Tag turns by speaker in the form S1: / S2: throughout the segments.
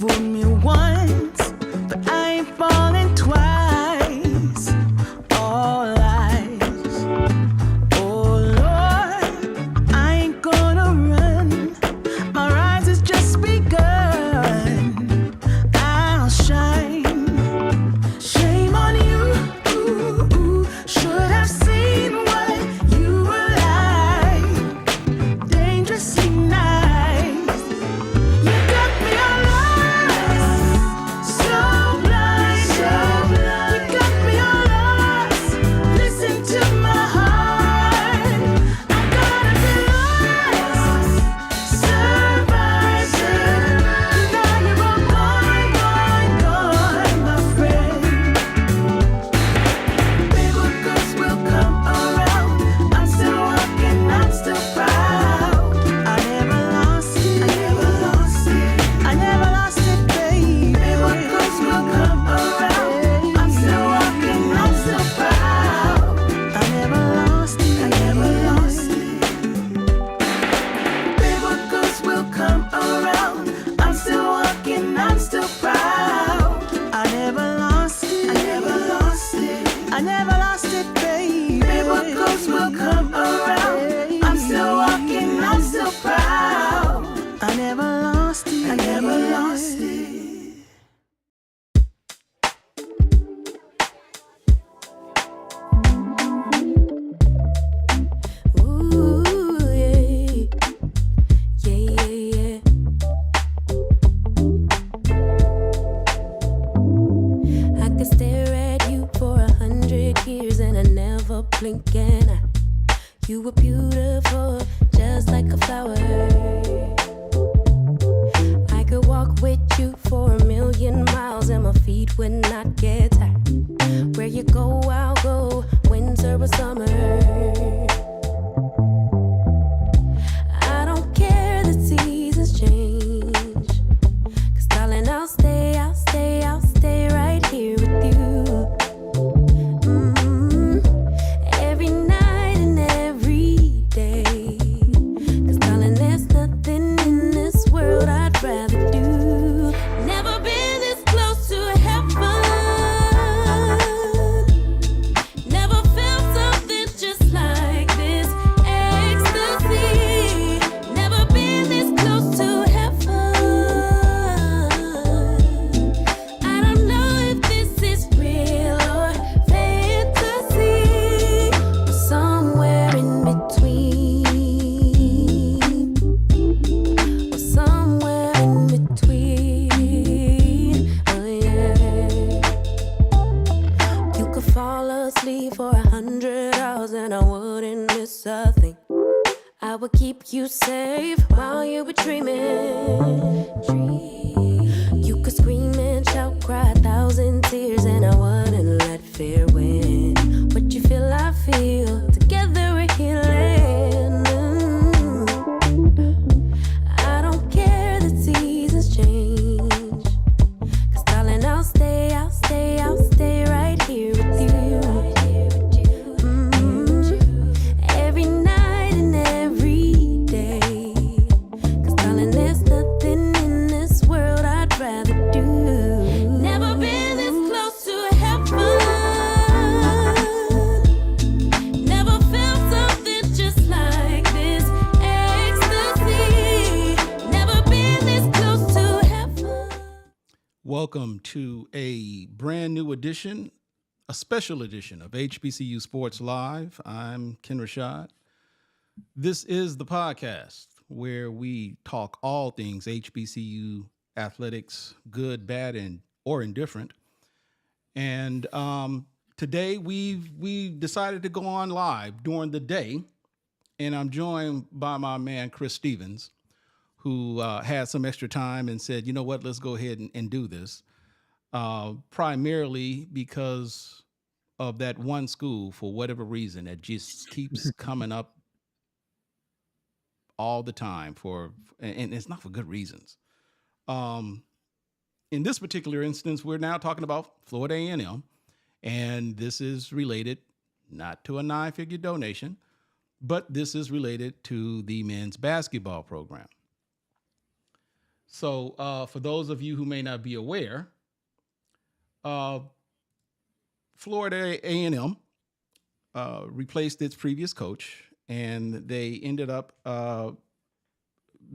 S1: fooled me once, but I ain't falling twice. All lies. Oh Lord, I ain't gonna run. My rise has just begun. I'll shine. Shame on you. Should have seen what you were like. Dangerously nice. You got me all lost. So blind. You got me all lost. Listen to my heart. I gotta be lost. Survive. Now you're all gone, my friend. Paper cups will come around. I'm still walking, I'm still proud. I never lost it. I never lost it, baby. Paper cups will come around. I'm still walking, I'm still proud. I never lost it. Paper cups will come around. I'm still walking, I'm still proud. I never lost it. I never lost it, baby. Paper cups will come around. I'm still walking, I'm still proud. I never lost it.
S2: Ooh, yeah. I could stare at you for 100 years and I never blink an eye. You were beautiful, just like a flower. I could walk with you for 1,000,000 miles and my feet would not get tired. Where you go, I'll go, winter or summer. I don't care the seasons change. 'Cause darling, I'll stay right here with you. Every night and every day. 'Cause darling, there's nothing in this world I'd rather do. Never been this close to heaven. Never felt something just like this. Ecstasy. Never been this close to heaven. I don't know if this is real or fantasy, or somewhere in between. Or somewhere in between. Oh yeah. You could fall asleep for 100 hours and I wouldn't miss a thing. I would keep you safe while you were dreaming. You could scream and shout, cry 1,000 tears, and I wouldn't let fear win. What you feel, I feel. Together we're healing. I don't care the seasons change. 'Cause darling, I'll stay right here with you. Every night and every day. 'Cause darling, there's nothing in this world I'd rather do. Never been this close to heaven. Never felt something just like this. Ecstasy. Never been this close to heaven.
S3: Welcome to a brand new edition, a special edition of HBCU Sports Live. I'm Ken Rashad. This is the podcast where we talk all things HBCU athletics, good, bad, or indifferent. And today we decided to go on live during the day, and I'm joined by my man Chris Stevens, who had some extra time and said, you know what, let's go ahead and do this. Primarily because of that one school, for whatever reason, that just keeps coming up all the time and it's not for good reasons. In this particular instance, we're now talking about Florida A&M, and this is related not to a 9-figure donation, but this is related to the men's basketball program. So, for those of you who may not be aware, uh, Florida A&M replaced its previous coach, and they ended up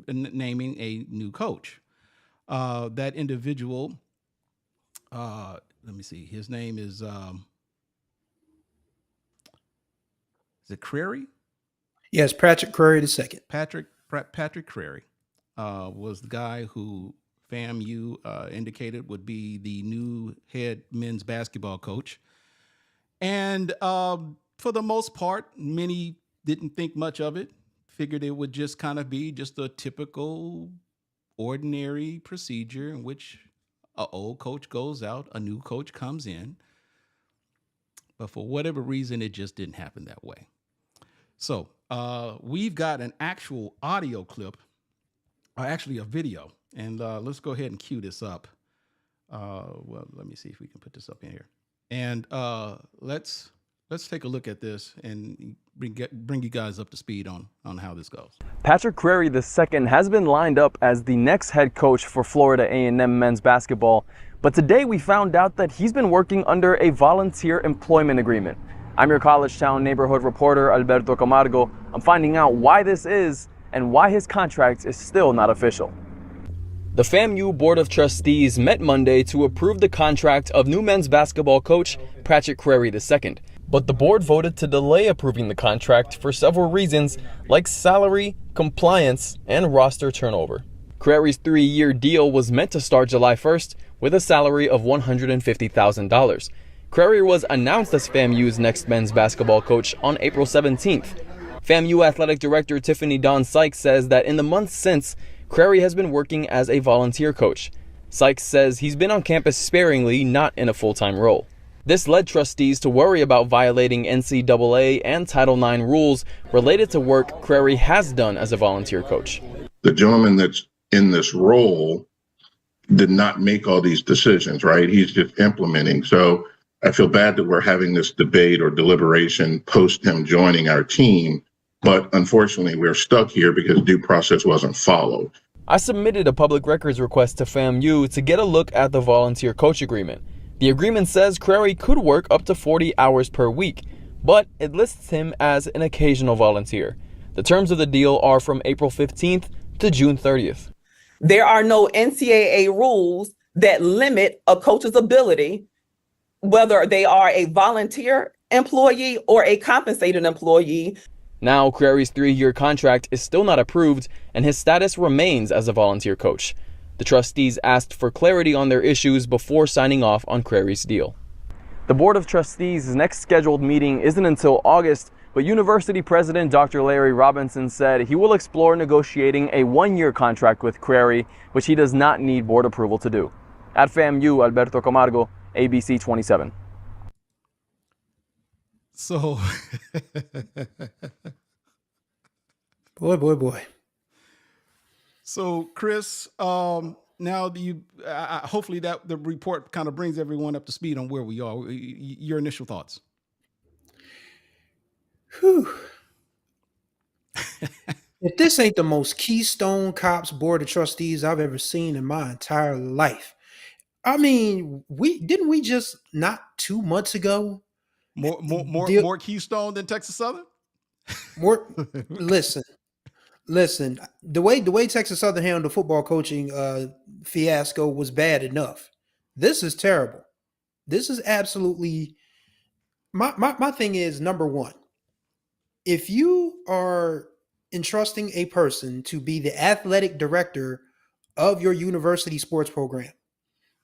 S3: naming a new coach. That individual, let me see, his name is it Crary?
S4: Yes, Patrick Curry II.
S3: Patrick Crary was the guy who FAMU indicated would be the new head men's basketball coach. And for the most part, many didn't think much of it, figured it would just kind of be just a typical, ordinary procedure in which an old coach goes out, a new coach comes in. But for whatever reason, it just didn't happen that way. So we've got an actual audio clip, or actually a video, and let's go ahead and cue this up. Well, let me see if we can put this up in here. And let's take a look at this and bring you guys up to speed on how this goes.
S5: Patrick Crary II has been lined up as the next head coach for Florida A&M men's basketball, but today we found out that he's been working under a volunteer employment agreement. I'm your College Town neighborhood reporter, Alberto Camargo. I'm finding out why this is and why his contract is still not official. The FAMU Board of Trustees met Monday to approve the contract of new men's basketball coach Patrick Crary II. But the board voted to delay approving the contract for several reasons, like salary, compliance, and roster turnover. Crary's 3-year deal was meant to start July 1st with a salary of $150,000. Crary was announced as FAMU's next men's basketball coach on April 17th. FAMU Athletic Director Tiffany Dawn Sykes says that in the months since, Crary has been working as a volunteer coach. Sykes says he's been on campus sparingly, not in a full-time role. This led trustees to worry about violating NCAA and Title IX rules related to work Crary has done as a volunteer coach.
S6: The gentleman that's in this role did not make all these decisions, right? He's just implementing. So I feel bad that we're having this debate or deliberation post him joining our team, but unfortunately we're stuck here because due process wasn't followed.
S5: I submitted a public records request to FAMU to get a look at the volunteer coach agreement. The agreement says Crary could work up to 40 hours per week, but it lists him as an occasional volunteer. The terms of the deal are from April 15th to June 30th.
S7: There are no NCAA rules that limit a coach's ability, whether they are a volunteer employee or a compensated employee.
S5: Now, Crary's 3-year contract is still not approved, and his status remains as a volunteer coach. The trustees asked for clarity on their issues before signing off on Crary's deal. The Board of Trustees' next scheduled meeting isn't until August, but University President Dr. Larry Robinson said he will explore negotiating a 1-year contract with Crary, which he does not need board approval to do. At FAMU, Alberto Camargo, ABC 27.
S3: So,
S4: Boy.
S3: So, Chris, now hopefully that the report kind of brings everyone up to speed on where we are. Your initial thoughts.
S4: Whew. If this ain't the most Keystone Cops Board of Trustees I've ever seen in my entire life. I mean, we just not 2 months ago
S3: More Keystone than Texas Southern?
S4: more listen. The way Texas Southern handled the football coaching fiasco was bad enough. This is terrible. This is absolutely my thing is, number one, if you are entrusting a person to be the athletic director of your university sports program,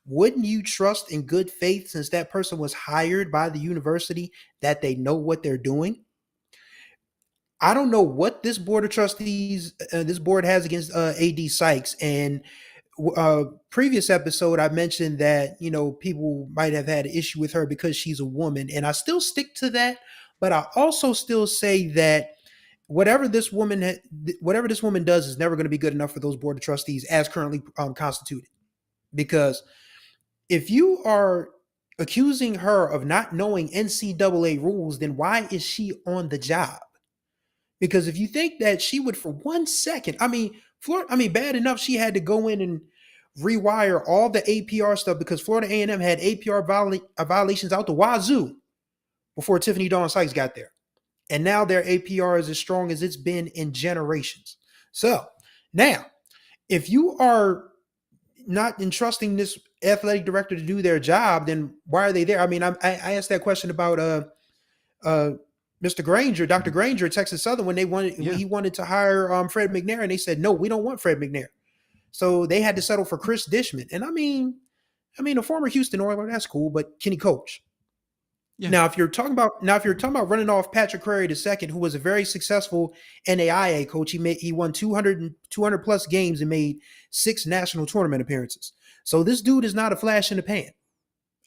S4: wouldn't you trust in good faith, since that person was hired by the university, that they know what they're doing? I don't know what this board of trustees, this board has against AD Sykes. And previous episode, I mentioned that, people might have had an issue with her because she's a woman. And I still stick to that. But I also still say that whatever this woman does is never going to be good enough for those board of trustees as currently constituted. Because if you are accusing her of not knowing NCAA rules, then why is she on the job? Because if you think that she would for 1 second, Bad enough she had to go in and rewire all the APR stuff because Florida A&M had APR violations out the wazoo before Tiffany Dawn Sykes got there. And now their APR is as strong as it's been in generations. So now, if you are not entrusting this athletic director to do their job, then why are they there? I mean, I asked that question about Mr. Granger, Dr. Granger at Texas Southern when he wanted to hire Fred McNair, and they said, no, we don't want Fred McNair. So they had to settle for Chris Dishman. And I mean, a former Houston Oiler, that's cool, but can he coach? Yeah. Now, if you're talking about running off Patrick Crary II, who was a very successful NAIA coach, he won 200 plus games and made 6 national tournament appearances. So this dude is not a flash in the pan.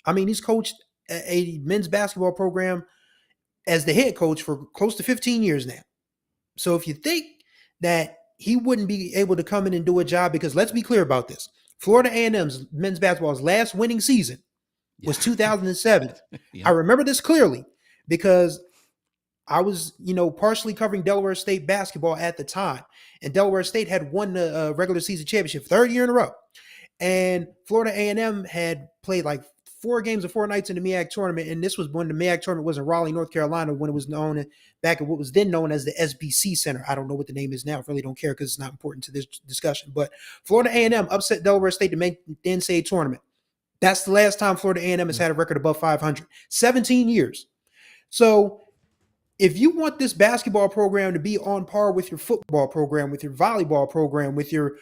S4: I mean, he's coached a men's basketball program as the head coach for close to 15 years now. So if you think that he wouldn't be able to come in and do a job, because let's be clear about this, Florida A&M's men's basketball's last winning season was 2007. Yeah. I remember this clearly because I was, partially covering Delaware State basketball at the time, and Delaware State had won the regular season championship 3rd year in a row, and Florida A&M had played like 4 games of 4 nights in the MEAC tournament, and this was when the MEAC tournament was in Raleigh, North Carolina, when it was known back at what was then known as the SBC Center. I don't know what the name is now. I really don't care because it's not important to this discussion. But Florida A&M upset Delaware State to make the NCAA tournament. That's the last time Florida A&M has had a record above 500. 17 years. So if you want this basketball program to be on par with your football program, with your volleyball program, with your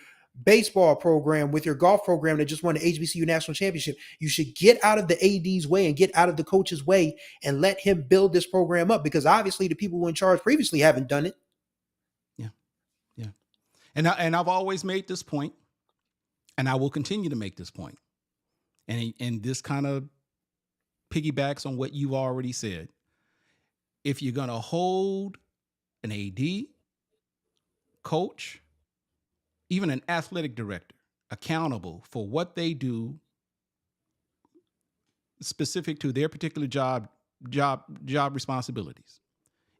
S4: baseball program, with your golf program that just won the HBCU national championship, you should get out of the AD's way and get out of the coach's way and let him build this program up, because obviously the people who were in charge previously haven't done it.
S3: Yeah. And I've always made this point, and I will continue to make this point. And this kind of piggybacks on what you've already said. If you're going to hold an AD, coach, even an athletic director accountable for what they do specific to their particular job responsibilities,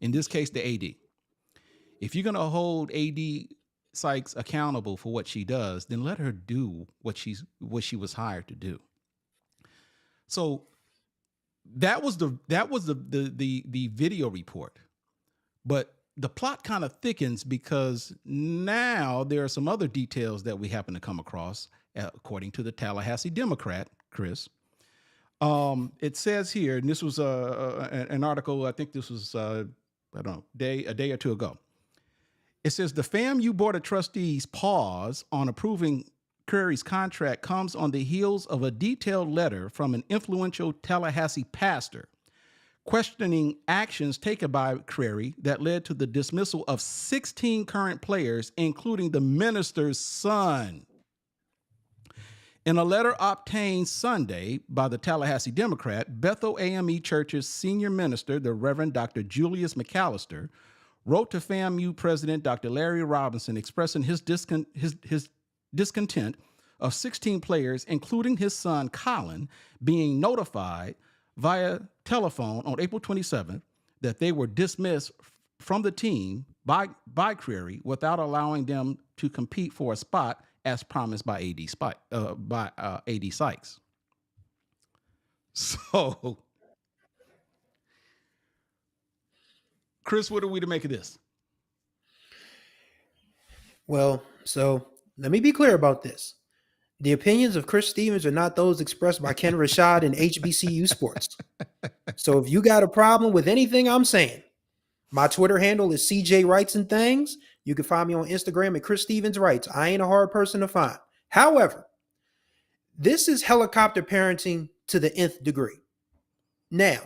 S3: in this case, the AD. If you're going to hold AD Sykes accountable for what she does, then let her do what she was hired to do. So that was the video report, but the plot kind of thickens because now there are some other details that we happen to come across, according to the Tallahassee Democrat, Chris. It says here, and this was an article, I think this was a day or two ago. It says the FAMU Board of Trustees pause on approving Crary's contract comes on the heels of a detailed letter from an influential Tallahassee pastor questioning actions taken by Crary that led to the dismissal of 16 current players, including the minister's son. In a letter obtained Sunday by the Tallahassee Democrat, Bethel AME Church's senior minister, the Reverend Dr. Julius McAllister, wrote to FAMU President Dr. Larry Robinson expressing his discontent of 16 players, including his son Colin, being notified via telephone on April 27th that they were dismissed from the team by Crary without allowing them to compete for a spot as promised by AD Sykes. So, Chris, what are we to make of this?
S4: Well, so let me be clear about this. The opinions of Chris Stevens are not those expressed by Ken Rashad and HBCU Sports. So if you got a problem with anything I'm saying, my Twitter handle is CJ Writes and Things. You can find me on Instagram at Chris Stevens Writes. I ain't a hard person to find. However, this is helicopter parenting to the nth degree. Now,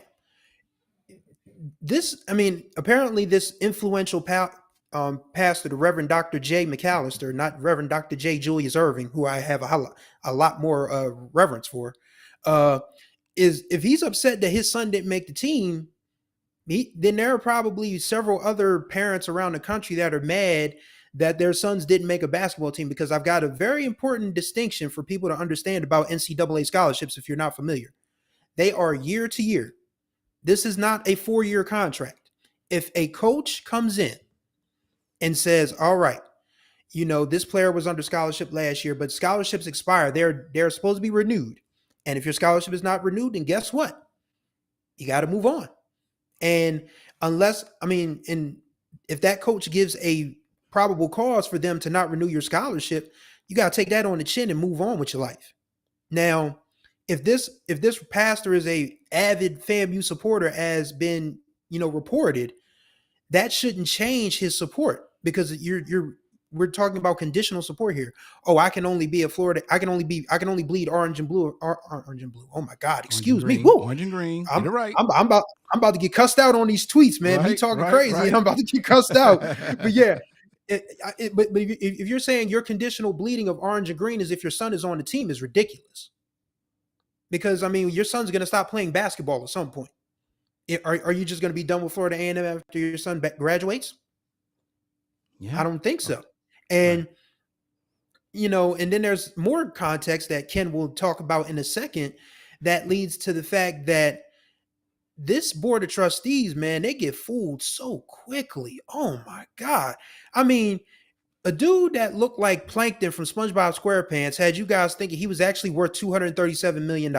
S4: apparently this influential pastor, the Reverend Dr. J. McAllister, not Reverend Dr. J. Julius Irving, who I have a lot more reverence for, is if he's upset that his son didn't make the team, then there are probably several other parents around the country that are mad that their sons didn't make a basketball team, because I've got a very important distinction for people to understand about NCAA scholarships if you're not familiar. They are year to year. This is not a 4-year contract. If a coach comes in and says, all right, this player was under scholarship last year, but scholarships expire. They're supposed to be renewed. And if your scholarship is not renewed, then guess what? You got to move on. And if that coach gives a probable cause for them to not renew your scholarship, you got to take that on the chin and move on with your life. Now, if this pastor is a avid FAMU supporter, as been, reported, that shouldn't change his support, because we're talking about conditional support here. Oh, I can only be a Florida. I can only bleed orange and blue. Orange and blue. Oh my God! Excuse me. Woo.
S3: Orange and green.
S4: I'm
S3: Get it right.
S4: I'm about to get cussed out on these tweets, man. Me talking crazy, and I'm about to get cussed out. But yeah, but if you're saying your conditional bleeding of orange and green is if your son is on the team, is ridiculous. Because your son's going to stop playing basketball at some point. Are you just going to be done with Florida A&M after your son graduates?
S3: Yeah,
S4: I don't think so. And and then there's more context that Ken will talk about in a second that leads to the fact that this board of trustees, man, they get fooled so quickly. Oh my God. A dude that looked like Plankton from SpongeBob SquarePants had you guys thinking he was actually worth $237 million.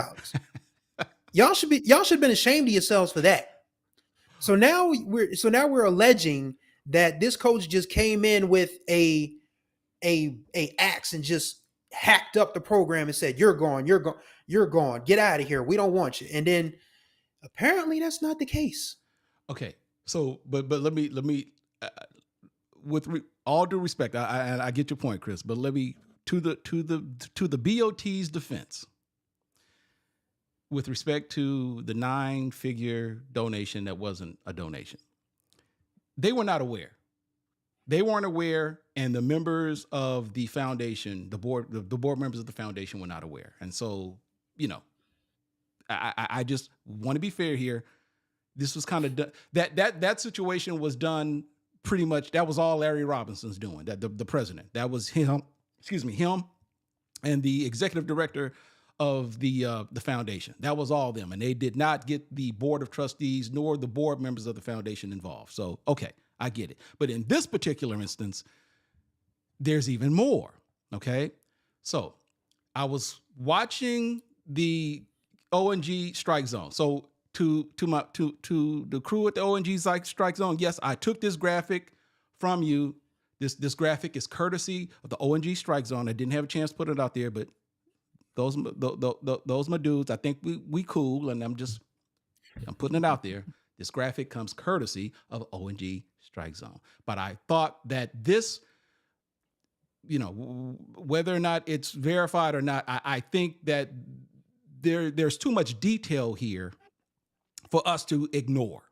S4: Y'all should have been ashamed of yourselves for that. So now we're alleging that this coach just came in with a axe and just hacked up the program and said, you're gone, get out of here, we don't want you. And then apparently that's not the case.
S3: Okay, so but let me all due respect, I get your point, Chris, but let me to the BOT's defense, with respect to the 9-figure donation that wasn't a donation. They were not aware. They weren't aware, and the members of the foundation, the board members of the foundation were not aware. And so, I just want to be fair here. This was kind of that situation was done pretty much. That was all Larry Robinson's doing. That the president. That was him. Him, and the executive director of the foundation. That was all them, and they did not get the board of trustees nor the board members of the foundation involved. So, okay, I get it. But in this particular instance, there's even more. Okay, so I was watching the ONG strike zone. So to the crew at the ONG strike zone, yes, I took this graphic from you. This graphic is courtesy of the ONG strike zone. I didn't have a chance to put it out there, but those my dudes. I think we cool, and I'm putting it out there. This graphic comes courtesy of ONG strike zone. But I thought that this, whether or not it's verified or not, I think that there's too much detail here for us to ignore.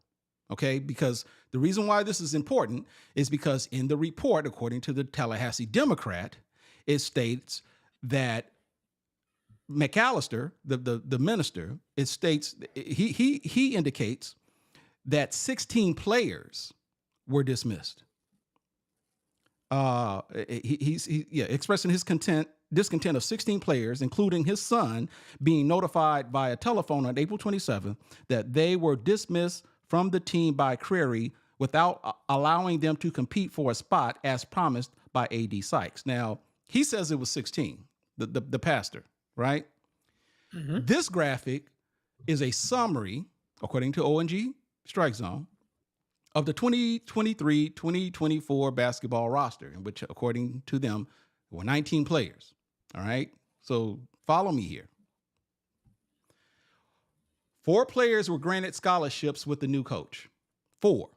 S3: Okay, because the reason why this is important is because in the report, according to the Tallahassee Democrat, it states that McAllister, the minister, it states he indicates that 16 players were dismissed. He's expressing his discontent of 16 players, including his son, being notified via telephone on April 27th that they were dismissed from the team by Crary without allowing them to compete for a spot as promised by AD Sykes. Now, he says it was 16, the pastor, right? Mm-hmm. This graphic is a summary, according to ONG Strike Zone, of the 2023-2024 basketball roster, in which, according to them, there were 19 players. All right? So follow me here. 4 players were granted scholarships with the new coach. 4.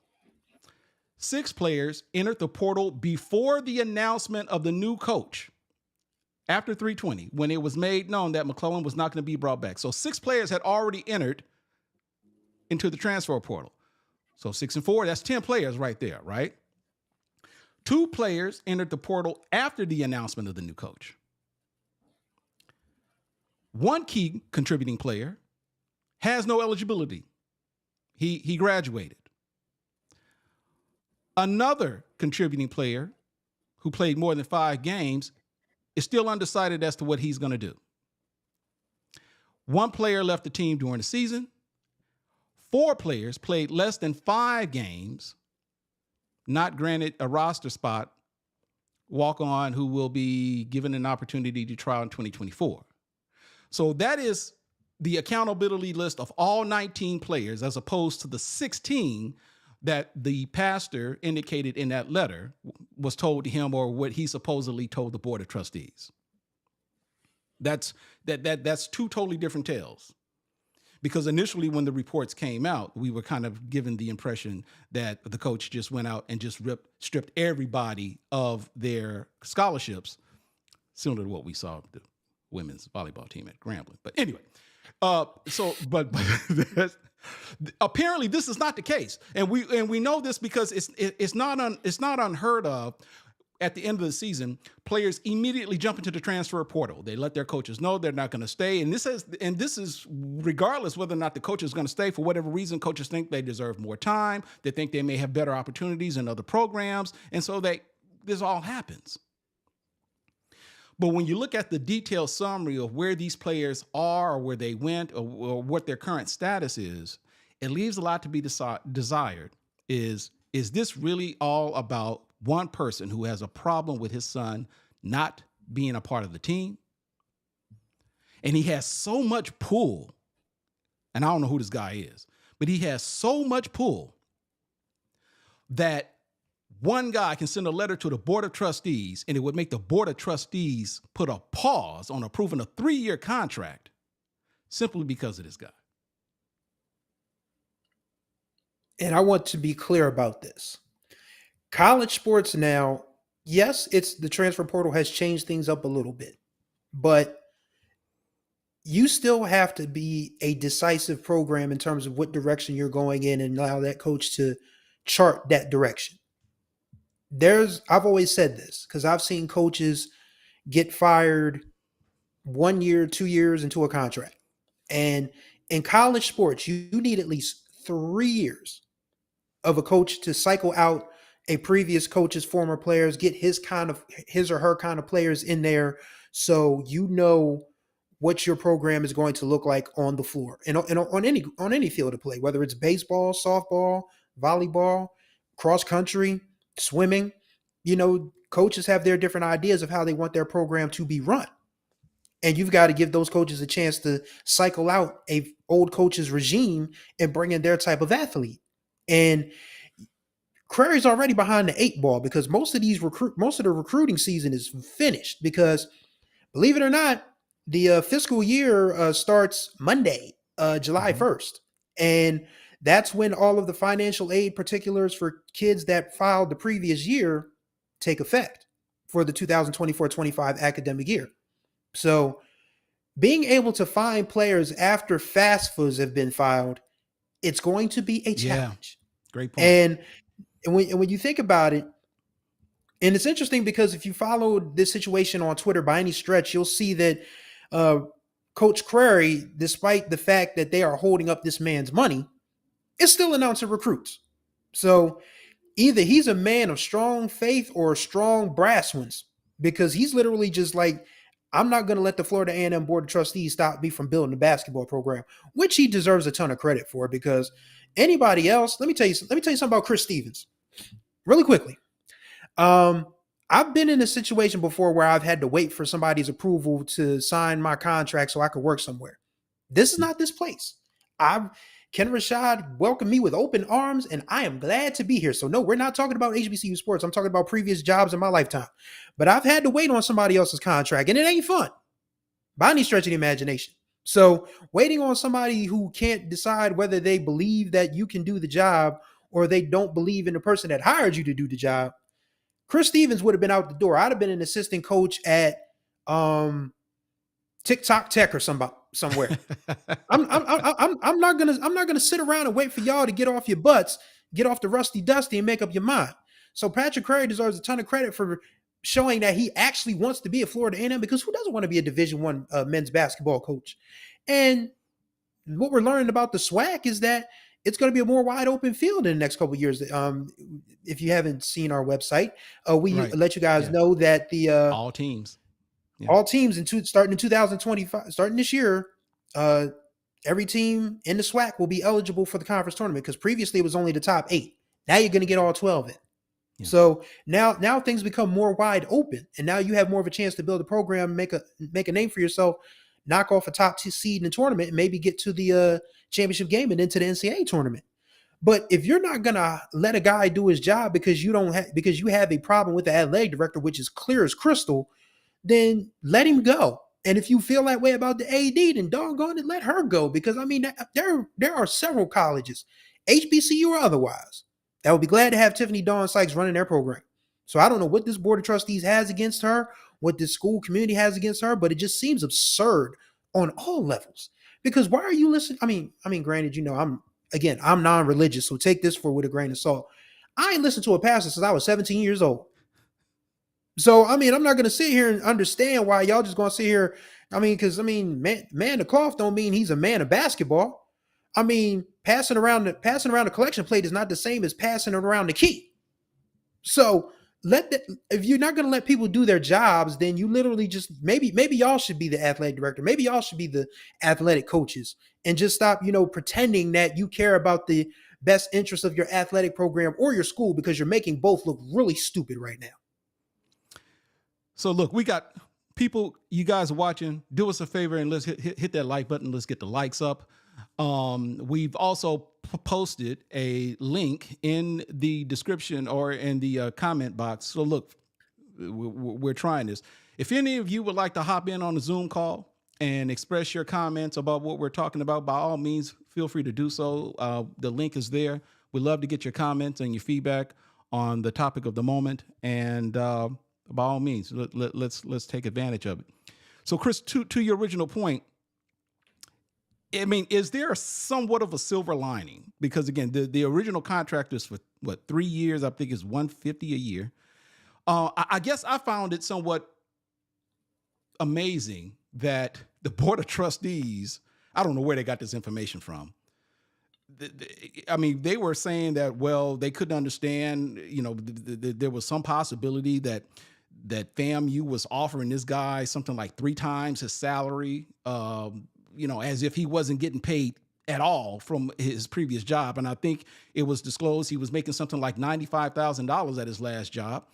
S3: 6 players entered the portal before the announcement of the new coach. After 3/20, when it was made known that McClellan was not going to be brought back. So 6 players had already entered into the transfer portal. So 6 and 4, that's 10 players right there, right? 2 players entered the portal after the announcement of the new coach. 1 key contributing player has no eligibility. He graduated. Another contributing player who played more than 5 games is still undecided as to what he's going to do. 1 player left the team during the season. 4 players played less than 5 games, not granted a roster spot walk-on who will be given an opportunity to try in 2024. So that is the accountability list of all 19 players, as opposed to the 16 that the pastor indicated in that letter was told to him, or what he supposedly told the Board of Trustees. That's two totally different tales. Because initially, when the reports came out, we were kind of given the impression that the coach just went out and just stripped everybody of their scholarships, similar to what we saw with the women's volleyball team at Grambling. But anyway, but apparently this is not the case, and we know this because it's not unheard of. At the end of the season, players immediately jump into the transfer portal. They let their coaches know they're not going to stay. And this is regardless whether or not the coach is going to stay. For whatever reason, coaches think they deserve more time. They think they may have better opportunities in other programs. And so this all happens. But when you look at the detailed summary of where these players are, or where they went, or what their current status is, it leaves a lot to be desired. Is this really all about one person who has a problem with his son not being a part of the team? And he has so much pull, and I don't know who this guy is, but he has so much pull that one guy can send a letter to the Board of Trustees, and it would make the Board of Trustees put a pause on approving a 3-year contract simply because of this guy.
S4: And I want to be clear about this. College sports now, yes, it's the transfer portal has changed things up a little bit, but you still have to be a decisive program in terms of what direction you're going in and allow that coach to chart that direction. I've always said this because I've seen coaches get fired 1 year, 2 years into a contract. And in college sports, you need at least 3 years of a coach to cycle out a previous coach's former players, get his or her kind of players in there, so you know what your program is going to look like on the floor and on any field of play, whether it's baseball, softball, volleyball, cross country, swimming. You know, coaches have their different ideas of how they want their program to be run, and you've got to give those coaches a chance to cycle out a old coach's regime and bring in their type of athlete. And Crairy's already behind the 8 ball because most of the recruiting season is finished, because believe it or not, the fiscal year starts Monday, July 1st. And that's when all of the financial aid particulars for kids that filed the previous year take effect for the 2024-25 academic year. So being able to find players after FAFSAs have been filed, it's going to be a challenge.
S3: Great point.
S4: And when you think about it, and it's interesting because if you follow this situation on Twitter by any stretch, you'll see that Coach Crary, despite the fact that they are holding up this man's money, is still announcing recruits. So either he's a man of strong faith or strong brass ones, because he's literally just like, I'm not going to let the Florida A&M Board of Trustees stop me from building a basketball program, which he deserves a ton of credit for, because anybody else, let me tell you something about Chris Stevens really quickly. I've been in a situation before where I've had to wait for somebody's approval to sign my contract so I could work somewhere. This is not this place. Ken Rashad welcomed me with open arms, and I am glad to be here. So no, we're not talking about HBCU sports. I'm talking about previous jobs in my lifetime. But I've had to wait on somebody else's contract, and it ain't fun by any stretch of the imagination. So waiting on somebody who can't decide whether they believe that you can do the job or they don't believe in the person that hired you to do the job, Chris Stevens would have been out the door. I'd have been an assistant coach at TikTok Tech or somewhere. I'm not gonna sit around and wait for y'all to get off your butts, get off the rusty dusty, and make up your mind. So Patrick Crary deserves a ton of credit for showing that he actually wants to be a Florida A&M, because who doesn't want to be a Division I men's basketball coach? And what we're learning about the SWAC is that it's going to be a more wide open field in the next couple of years. If you haven't seen our website, we let you guys know that the
S3: all teams
S4: starting in 2025, starting this year, every team in the SWAC will be eligible for the conference tournament, because previously it was only the top 8. Now you're going to get all 12 in.
S3: Yeah.
S4: So now things become more wide open, and now you have more of a chance to build a program, make a name for yourself, knock off a top seed in the tournament, and maybe get to the championship game and into the NCAA tournament. But if you're not gonna let a guy do his job because because you have a problem with the athletic director, which is clear as crystal, then let him go. And if you feel that way about the AD, then doggone it, let her go. Because I mean, there are several colleges, HBCU or otherwise, that would be glad to have Tiffany Dawn Sykes running their program. So I don't know what this board of trustees has against her, what this school community has against her, but it just seems absurd on all levels. Because why are you listening? I mean, granted, I'm non-religious, so take this with a grain of salt. I ain't listened to a pastor since I was 17 years old. So, I mean, I'm not going to sit here and understand why y'all just going to sit here. I mean, because, man to cloth don't mean he's a man of basketball. I mean, passing around the collection plate is not the same as passing around the key. So, if you're not going to let people do their jobs, then you literally just maybe y'all should be the athletic director. Maybe y'all should be the athletic coaches and just stop, pretending that you care about the best interest of your athletic program or your school, because you're making both look really stupid right now.
S3: So look, we got people, you guys are watching. Do us a favor and let's hit that like button. Let's get the likes up. We've also posted a link in the description or in the comment box. So look, we're trying this. If any of you would like to hop in on a Zoom call and express your comments about what we're talking about, by all means, feel free to do so. The link is there. We'd love to get your comments and your feedback on the topic of the moment. And by all means, let's take advantage of it. So, Chris, to your original point, I mean, is there somewhat of a silver lining? Because again, the original contract is for 3 years. I think it's $150 a year. I guess I found it somewhat amazing that the Board of Trustees, I don't know where they got this information from. I mean, they were saying that, well, they couldn't understand, there was some possibility that FAMU was offering this guy something like 3 times his salary, as if he wasn't getting paid at all from his previous job. And I think it was disclosed he was making something like $95,000 at his last job.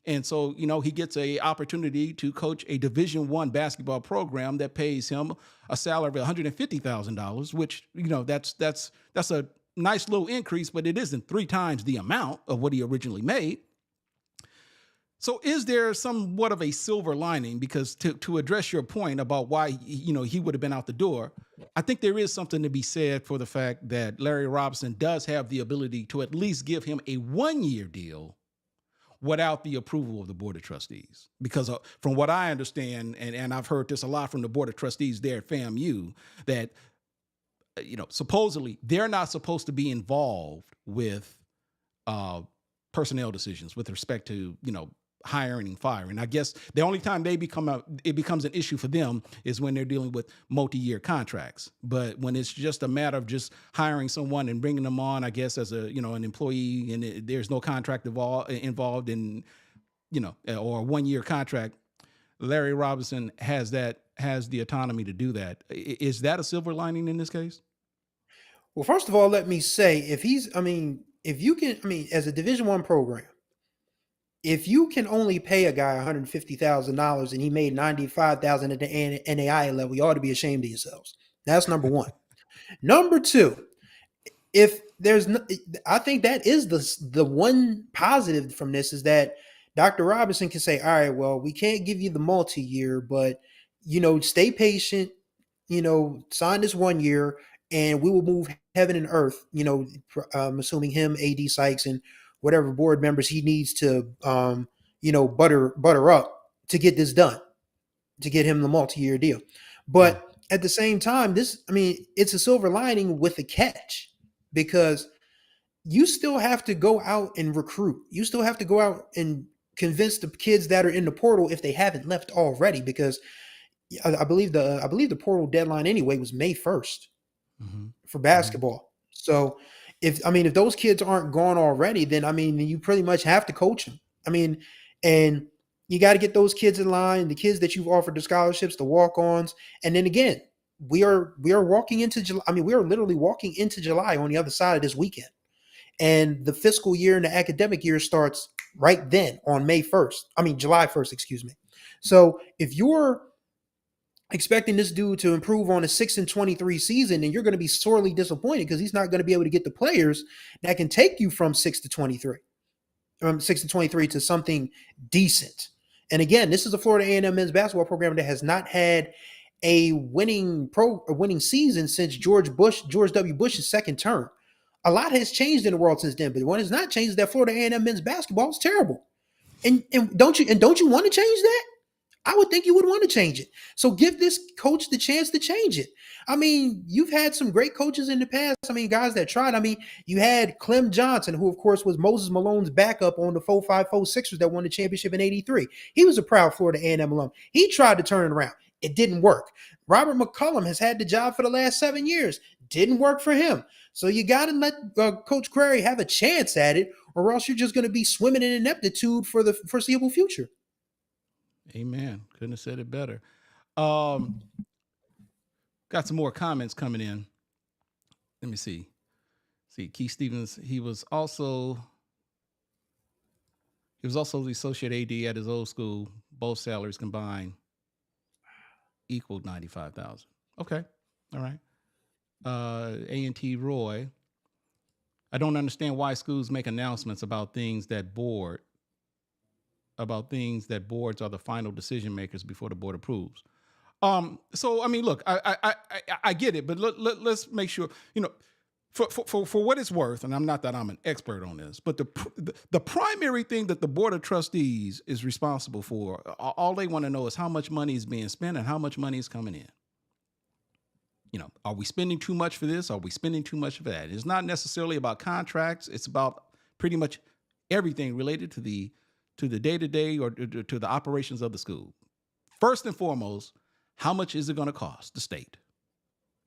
S3: And so, he gets a opportunity to coach a Division I basketball program that pays him a salary of $150,000, which, that's a nice little increase, but it isn't 3 times the amount of what he originally made. So is there somewhat of a silver lining? Because to address your point about why, he would have been out the door, I think there is something to be said for the fact that Larry Robinson does have the ability to at least give him a 1-year deal without the approval of the Board of Trustees. Because from what I understand, and I've heard this a lot from the Board of Trustees there at FAMU, that, supposedly they're not supposed to be involved with personnel decisions with respect to, hiring and firing. I guess the only time it becomes an issue for them is when they're dealing with multi-year contracts. But when it's just a matter of just hiring someone and bringing them on, I guess as an employee, and there's no contract involved in, or a 1-year contract, Larry Robinson has the autonomy to do that. Is that a silver lining in this case?
S4: Well, first of all, let me say, as a Division I program, if you can only pay a guy $150,000 and he made $95,000 at the NAIA level, you ought to be ashamed of yourselves. That's number one. Number two, I think that is the one positive from this, is that Dr. Robinson can say, all right, well, we can't give you the multi-year, but, stay patient, sign this 1 year and we will move heaven and earth, I'm assuming him, AD Sykes, and whatever board members he needs to, butter up to get this done, to get him the multi-year deal. But at the same time, it's a silver lining with a catch, because you still have to go out and recruit. You still have to go out and convince the kids that are in the portal, if they haven't left already, because I believe the portal deadline anyway was May 1st for basketball. So if those kids aren't gone already, then you pretty much have to coach them. And you got to get those kids in line, the kids that you've offered the scholarships, the walk-ons. And then again, we are walking into July. We are literally walking into July on the other side of this weekend. And the fiscal year and the academic year starts right then on July 1st, excuse me. So if you're expecting this dude to improve on a 6-23 season, and you're going to be sorely disappointed because he's not going to be able to get the players that can take you from 6-23, from 6-23 to something decent. And again, this is a Florida A&M men's basketball program that has not had a winning season since George W. Bush's second term. A lot has changed in the world since then, but what has not changed is that Florida A&M men's basketball is terrible. And don't you want to change that? I would think you would want to change it. So give this coach the chance to change it. I mean, you've had some great coaches in the past. I mean, guys that tried. I mean, you had Clem Johnson, who, of course, was Moses Malone's backup on the 4-5-4 Sixers that won the championship in '83. He was a proud Florida A&M alum. He tried to turn it around. It didn't work. Robert McCullum has had the job for the last 7 years. Didn't work for him. So you got to let Coach Crary have a chance at it, or else you're just going to be swimming in ineptitude for the foreseeable future.
S3: Amen. Couldn't have said it better. Got some more comments coming in. Let me see. Keith Stevens, he was also the associate AD at his old school. Both salaries combined equaled $95,000. Okay. All right. A&T Roy, I don't understand why schools make announcements about things that boards are the final decision makers before the board approves. So I mean, look, I get it, but let's make sure, for what it's worth, and I'm not that I'm an expert on this, but the primary thing that the Board of Trustees is responsible for, all they want to know is how much money is being spent and how much money is coming in. Are we spending too much for this? Are we spending too much for that? It's not necessarily about contracts. It's about pretty much everything related to the day-to-day or to the operations of the school. First and foremost, how much is it going to cost the state?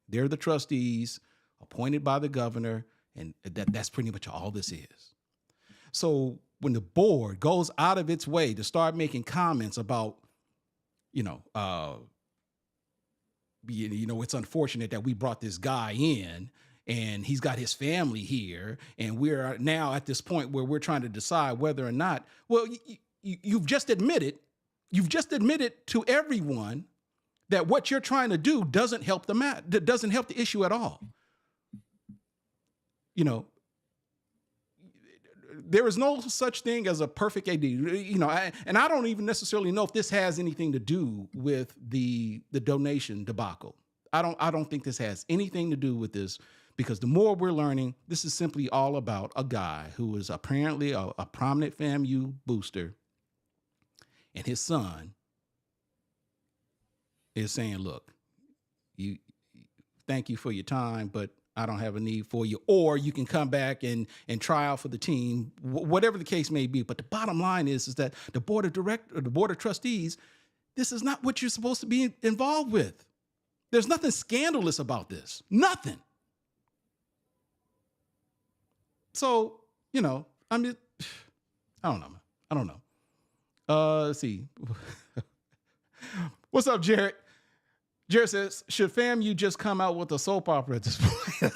S3: They're the trustees appointed by the governor, and that's pretty much all this is. So when the board goes out of its way to start making comments about, it's unfortunate that we brought this guy in and he's got his family here, and we're now at this point where we're trying to decide whether or not, well, you've just admitted to everyone that what you're trying to do doesn't help the issue at all. There is no such thing as a perfect AD, and I don't even necessarily know if this has anything to do with the donation debacle. I don't think this has anything to do with this, because the more we're learning, this is simply all about a guy who is apparently a prominent FAMU booster, and his son is saying, look, thank you for your time, but I don't have a need for you, or you can come back and try out for the team, whatever the case may be. But the bottom line is that the board of trustees, this is not what you're supposed to be involved with. There's nothing scandalous about this. Nothing. So, I mean, I don't know. I don't know. Let's see. What's up, Jared? Jared says, should FAMU just come out with a soap opera at this point?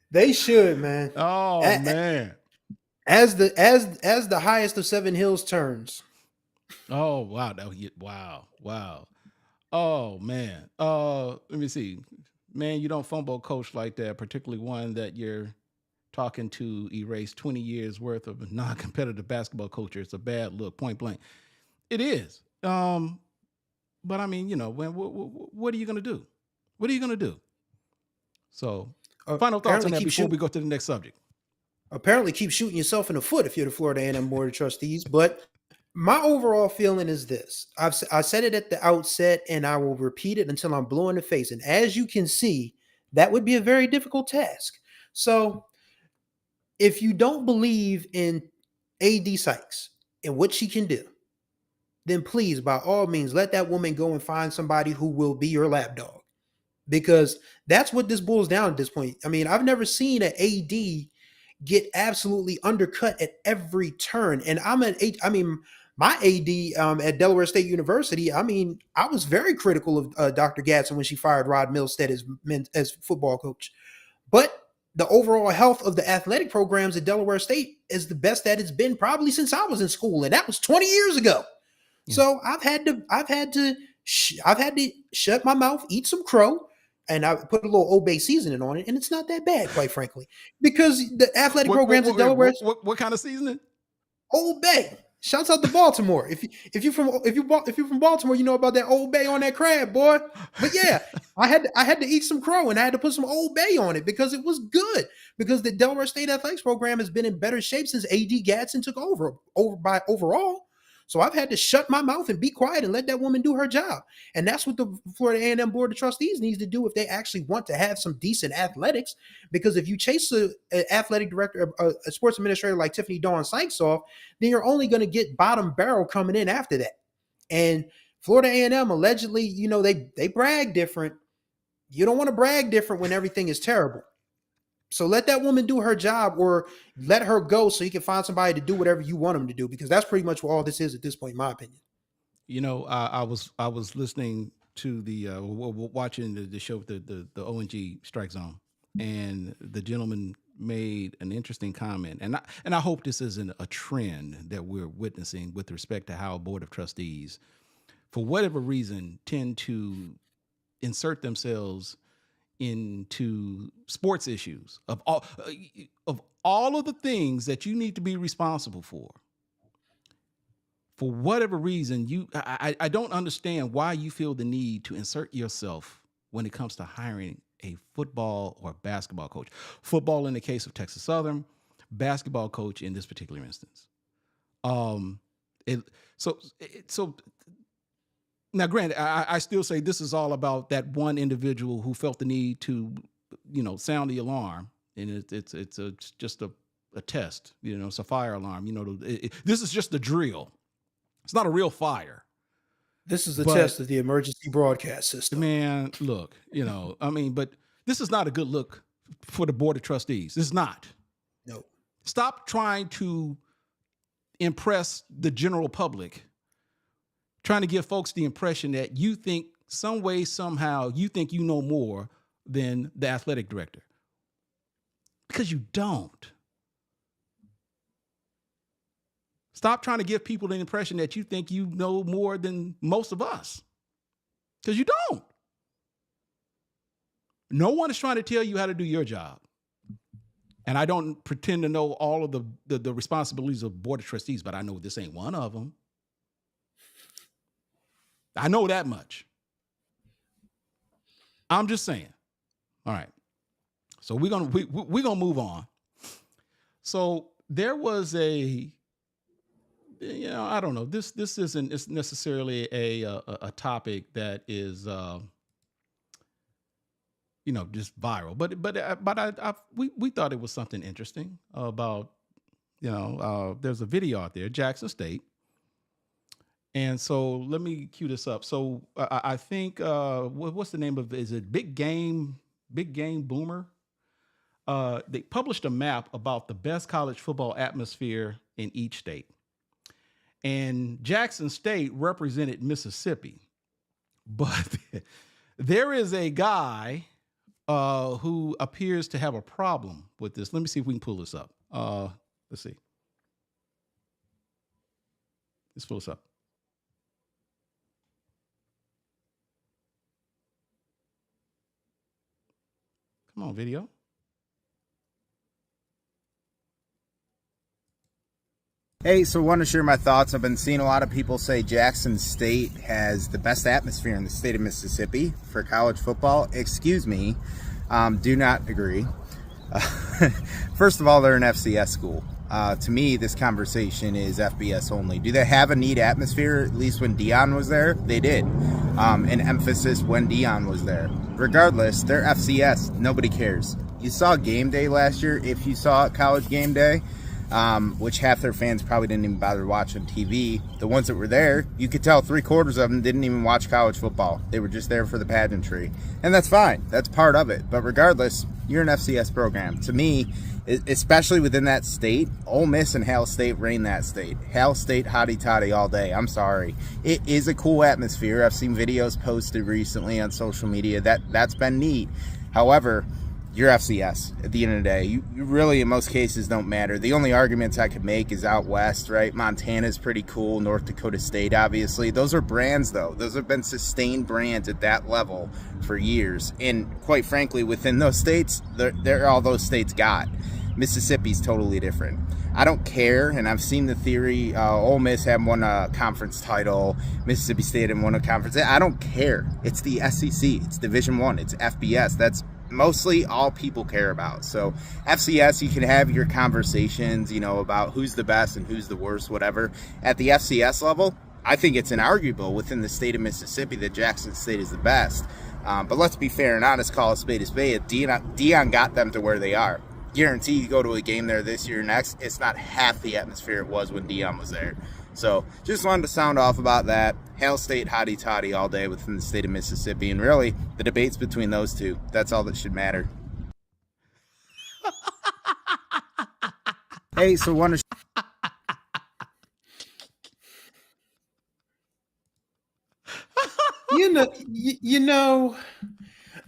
S4: They should, man.
S3: Oh, man.
S4: As the highest of Seven Hills turns.
S3: Oh, wow. Wow. Oh, man. Let me see. Man, you don't fumble a coach like that, particularly one that you're talking to erase 20 years worth of non-competitive basketball culture. It's a bad look, point blank. It is. But I mean, what are you going to do? What are you going to do? So final thoughts on that before we go to the next subject.
S4: Apparently keep shooting yourself in the foot if you're the Florida A&M Board of Trustees. But my overall feeling is this. I said it at the outset, and I will repeat it until I'm blue in the face. And as you can see, that would be a very difficult task. So if you don't believe in A.D. Sykes and what she can do, then please, by all means, let that woman go and find somebody who will be your lapdog, because that's what this boils down at this point. I mean, I've never seen an AD get absolutely undercut at every turn. And my AD at Delaware State University, I mean, I was very critical of Dr. Gadsden when she fired Rod Milstead as football coach. But the overall health of the athletic programs at Delaware State is the best that it's been probably since I was in school, and that was 20 years ago.
S3: Yeah.
S4: So I've had to shut my mouth, eat some crow, and I put a little Old Bay seasoning on it, and it's not that bad, quite frankly, because the athletic programs at Delaware.
S3: What kind of seasoning?
S4: Old Bay. Shouts out to Baltimore. If you're from Baltimore, you know about that Old Bay on that crab, boy. But yeah, I had to eat some crow, and I had to put some Old Bay on it because it was good. Because the Delaware State athletics program has been in better shape since A.D. Gadsden took over by overall. So I've had to shut my mouth and be quiet and let that woman do her job. And that's what the Florida A&M Board of Trustees needs to do if they actually want to have some decent athletics. Because if you chase an athletic director, a sports administrator like Tiffany Dawn Sykes off, then you're only going to get bottom barrel coming in after that. And Florida A&M allegedly, they brag different. You don't want to brag different when everything is terrible. So let that woman do her job, or let her go so you can find somebody to do whatever you want them to do, because that's pretty much what all this is at this point, in my opinion.
S3: I was listening to watching the show, the ONG Strike Zone, and the gentleman made an interesting comment, and I hope this isn't a trend that we're witnessing with respect to how a board of trustees, for whatever reason, tend to insert themselves into sports issues of all of the things that you need to be responsible for. For whatever reason, I don't understand why you feel the need to insert yourself when it comes to hiring a football or basketball coach. Football in the case of Texas Southern, basketball coach in this particular instance. So now, granted, I still say this is all about that one individual who felt the need to, sound the alarm, and it's just a test. It's a fire alarm. This is just a drill. It's not a real fire.
S4: This is the test of the emergency broadcast system.
S3: Man, look, but this is not a good look for the Board of Trustees. It's not.
S4: No.
S3: Stop trying to impress the general public, trying to give folks the impression that you think some way, somehow, you think you know more than the athletic director. Because you don't. Stop trying to give people the impression that you think you know more than most of us. Because you don't. No one is trying to tell you how to do your job. And I don't pretend to know all of the responsibilities of Board of Trustees, but I know this ain't one of them. I know that much. I'm just saying. All right. So we're gonna move on. So there was I don't know. This isn't necessarily a topic that is just viral, but we thought it was something interesting about there's a video out there, Jackson State. And so let me cue this up. So I think what's the name of it? Is it Big Game Boomer? They published a map about the best college football atmosphere in each state. And Jackson State represented Mississippi. But there is a guy who appears to have a problem with this. Let me see if we can pull this up. Let's see. Let's pull this up. Come on, video.
S8: Hey, so I want to share my thoughts. I've been seeing a lot of people say Jackson State has the best atmosphere in the state of Mississippi for college football. Excuse me, do not agree. First of all, they're an FCS school. To me, this conversation is FBS only. Do they have a neat atmosphere? At least when Dion was there, they did. An emphasis when Dion was there. Regardless, they're FCS. Nobody cares. You saw game day last year. If you saw college game day, which half their fans probably didn't even bother watching TV. The ones that were there, you could tell 3/4 of them didn't even watch college football. They were just there for the pageantry. And that's fine. That's part of it. But regardless, you're an FCS program. To me, especially within that state, Ole Miss and Hail State reign that state. Hail State hotty toddy all day. I'm sorry. It is a cool atmosphere. I've seen videos posted recently on social media. That's been neat. However, you're FCS at the end of the day. You really, in most cases, don't matter. The only arguments I could make is out west, right? Montana's pretty cool. North Dakota State, obviously. Those are brands, though. Those have been sustained brands at that level for years. And quite frankly, within those states, they're all those states got. Mississippi's totally different. I don't care, and I've seen the theory. Ole Miss had won a conference title. Mississippi State had won a conference. I don't care. It's the SEC. It's Division I. It's FBS. That's mostly all people care about. So FCS, you can have your conversations, about who's the best and who's the worst, whatever. At the FCS level, I think it's inarguable within the state of Mississippi that Jackson State is the best. But let's be fair and honest, call a spade a spade. Deion got them to where they are. Guarantee you go to a game there this year or next, it's not half the atmosphere it was when Deion was there. So just wanted to sound off about that. Hail State hotty toddy all day within the state of Mississippi. And really, the debates between those two, that's all that should matter. Hey, so one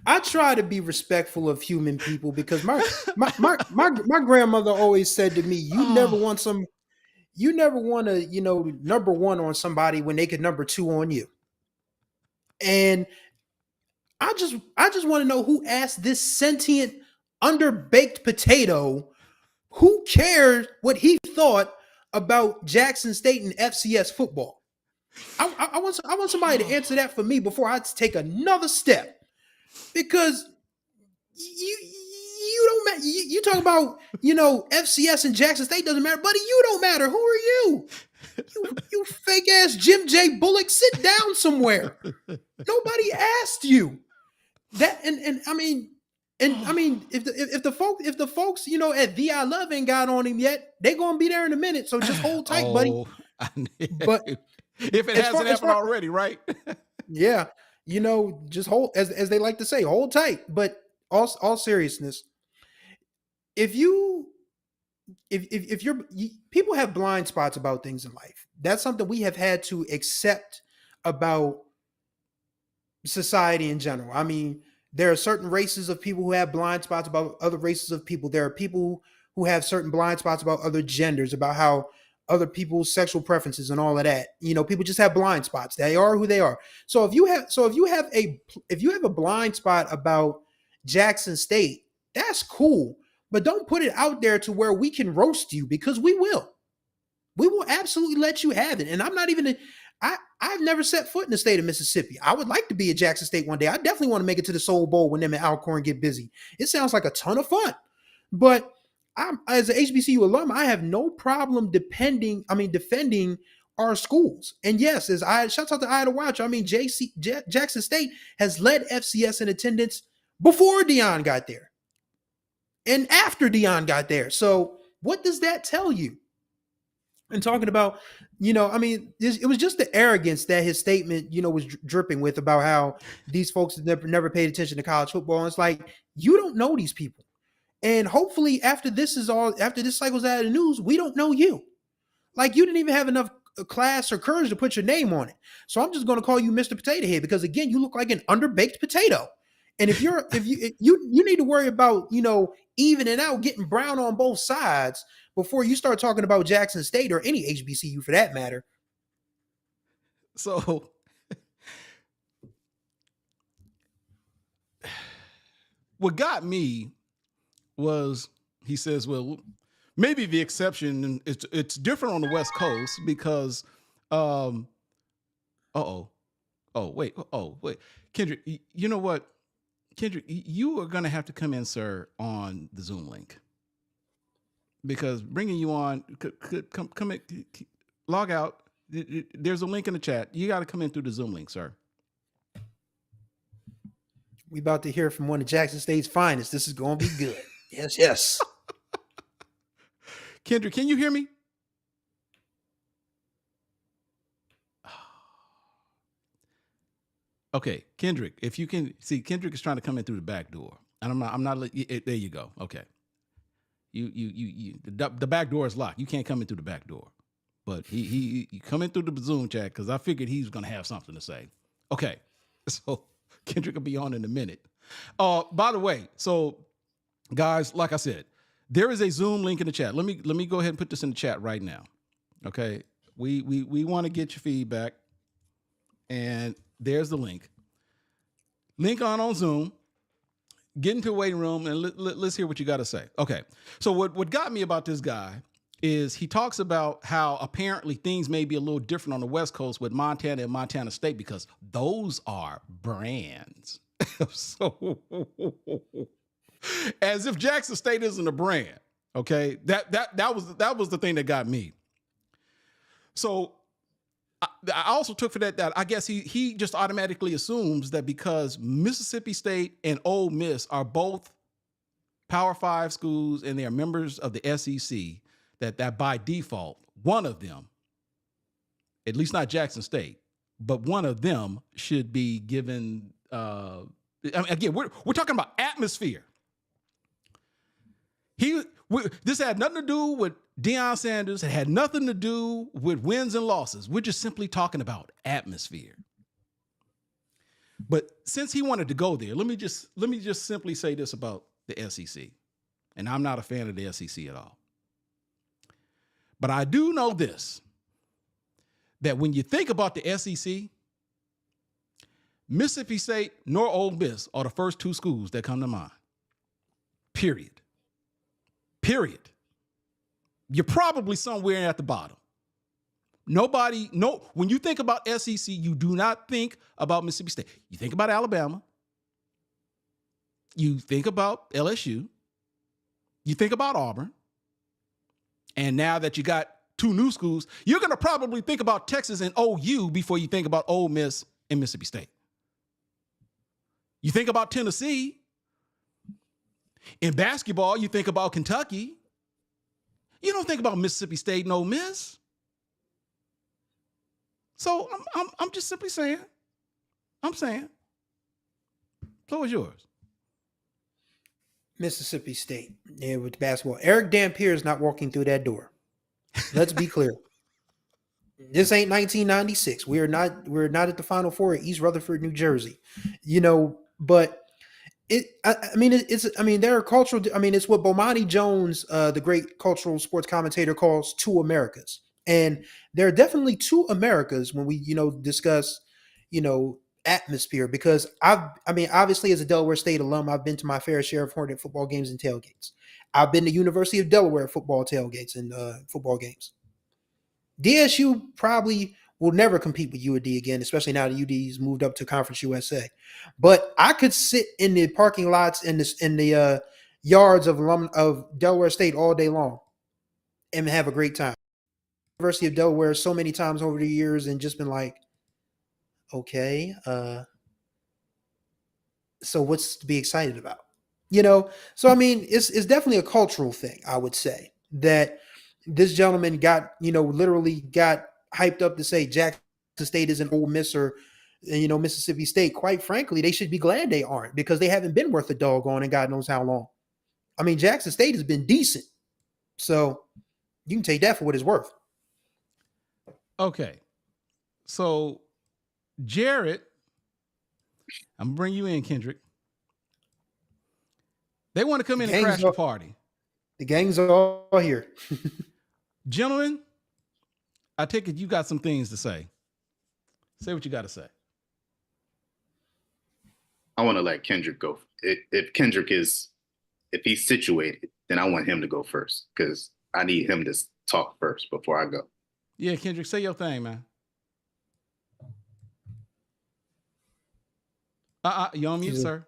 S4: I try to be respectful of human people because my grandmother always said to me, you never want to, number one on somebody when they could number two on you. And I just want to know who asked this sentient, underbaked potato, who cared what he thought about Jackson State and FCS football. I want somebody to answer that for me before I take another step. Because you don't matter. You talk about FCS and Jackson State doesn't matter, buddy. You don't matter. Who are you? You fake ass Jim J. Bullock. Sit down somewhere. Nobody asked you that. And I mean, if the folks at the I Love ain't got on him yet, they gonna be there in a minute. So just hold tight, buddy. But
S3: if it hasn't happened already, right?
S4: Yeah. Just hold, as they like to say, hold tight. But all seriousness, if people have blind spots about things in life, that's something we have had to accept about society in general. I mean, there are certain races of people who have blind spots about other races of people. There are people who have certain blind spots about other genders, about how other people's sexual preferences and all of that. People just have blind spots. They are who they are. So if you have a blind spot about Jackson State, that's cool. But don't put it out there to where we can roast you, because we will. We will absolutely let you have it. And I've never set foot in the state of Mississippi. I would like to be at Jackson State one day. I definitely want to make it to the Soul Bowl when them and Alcorn get busy. It sounds like a ton of fun. But as an HBCU alum, I have no problem defending our schools. And yes, shouts out to Ida Watch. Jackson State has led FCS in attendance before Deion got there and after Deion got there. So what does that tell you? And talking about, it was just the arrogance that his statement, was dripping with about how these folks never paid attention to college football. And it's like, you don't know these people. And hopefully after this cycle's out of the news, we don't know you. Like, you didn't even have enough class or courage to put your name on it. So I'm just going to call you Mr. Potato Head, because again, you look like an underbaked potato. And if you need to worry about, evening out, getting brown on both sides before you start talking about Jackson State or any HBCU for that matter.
S3: So what got me was, he says, well, maybe the exception, it's different on the West Coast because, wait. Kendrick, you know what? Kendrick, you are going to have to come in, sir, on the Zoom link, because bringing you on, come in, log out. There's a link in the chat. You got to come in through the Zoom link, sir.
S4: We about to hear from one of Jackson State's finest. This is going to be good. Yes.
S3: Kendrick, can you hear me? Okay, Kendrick, if you can see, Kendrick is trying to come in through the back door, and I'm not. There you go. Okay, the back door is locked. You can't come in through the back door, but he come in through the Zoom chat, because I figured he's going to have something to say. Okay, so Kendrick will be on in a minute. By the way, so Guys, like I said, there is a Zoom link in the chat. Let me go ahead and put this in the chat right now. Okay. We want to get your feedback. And there's the link. Link on Zoom. Get into the waiting room and let's hear what you got to say. Okay. So what got me about this guy is he talks about how apparently things may be a little different on the West Coast with Montana and Montana State because those are brands. So as if Jackson State isn't a brand. Okay. That was the thing that got me. So I also took for that I guess he just automatically assumes that because Mississippi State and Ole Miss are both Power 5 schools and they are members of the SEC, that by default, one of them, at least not Jackson State, but one of them should be given, again, we're talking about atmosphere. This had nothing to do with Deion Sanders. It had nothing to do with wins and losses. We're just simply talking about atmosphere. But since he wanted to go there, let me just simply say this about the SEC. And I'm not a fan of the SEC at all. But I do know this, that when you think about the SEC, Mississippi State nor Ole Miss are the first two schools that come to mind. Period. You're probably somewhere at the bottom. When you think about SEC, you do not think about Mississippi State. You think about Alabama. You think about LSU. You think about Auburn. And now that you got two new schools, you're going to probably think about Texas and OU before you think about Ole Miss and Mississippi State. You think about Tennessee. In basketball, you think about Kentucky. You don't think about Mississippi State and Ole Miss. So I'm just simply saying. I'm saying. Floor is yours.
S4: Mississippi State, yeah, with basketball. Eric Dampier is not walking through that door. Let's be clear. This ain't 1996. We're not at the Final Four at East Rutherford, New Jersey. But there are cultural. It's what Bomani Jones, the great cultural sports commentator, calls two Americas, and there are definitely two Americas when we, discuss, atmosphere. Because obviously, as a Delaware State alum, I've been to my fair share of Hornet football games and tailgates. I've been to University of Delaware football tailgates and football games. DSU probably will never compete with UAD again, especially now that UD's moved up to Conference USA. But I could sit in the parking lots in the yards of Delaware State all day long and have a great time. University of Delaware so many times over the years and just been like, okay, so what's to be excited about? So it's definitely a cultural thing, I would say, that this gentleman got, literally got hyped up to say Jackson State isn't Ole Miss or, Mississippi State. Quite frankly, they should be glad they aren't, because they haven't been worth a doggone in God knows how long. Jackson State has been decent. So you can take that for what it's worth.
S3: Okay. So Jared, I'm going to bring you in, Kendrick. They want to come in and crash the party.
S4: The gang's all here.
S3: Gentlemen, I take it you got some things to say. Say what you got to say.
S9: I want to let Kendrick go. If he's situated, then I want him to go first, because I need him to talk first before I go.
S3: Yeah, Kendrick, say your thing, man. You on mute, sir?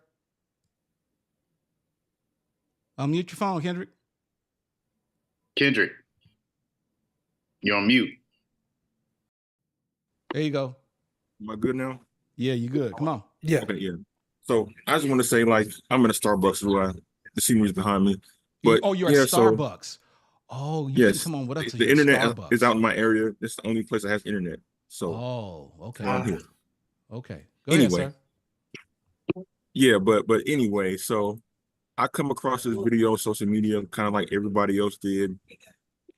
S3: Unmute your phone, Kendrick.
S9: Kendrick, you're on mute.
S3: There you go.
S10: Am I good now?
S3: Yeah, you good. Come on.
S4: Yeah.
S10: Okay, yeah. So I just want to say, I'm in a Starbucks. The scenery's behind me. But
S3: you're at Starbucks.
S10: Yes.
S3: Come on, what up to
S10: the internet is out in my area. It's the only place that has internet. So
S3: okay.
S10: I'm here.
S3: Okay. Go ahead, sir.
S10: Yeah, but anyway, so I come across this video on social media, kind of like everybody else did,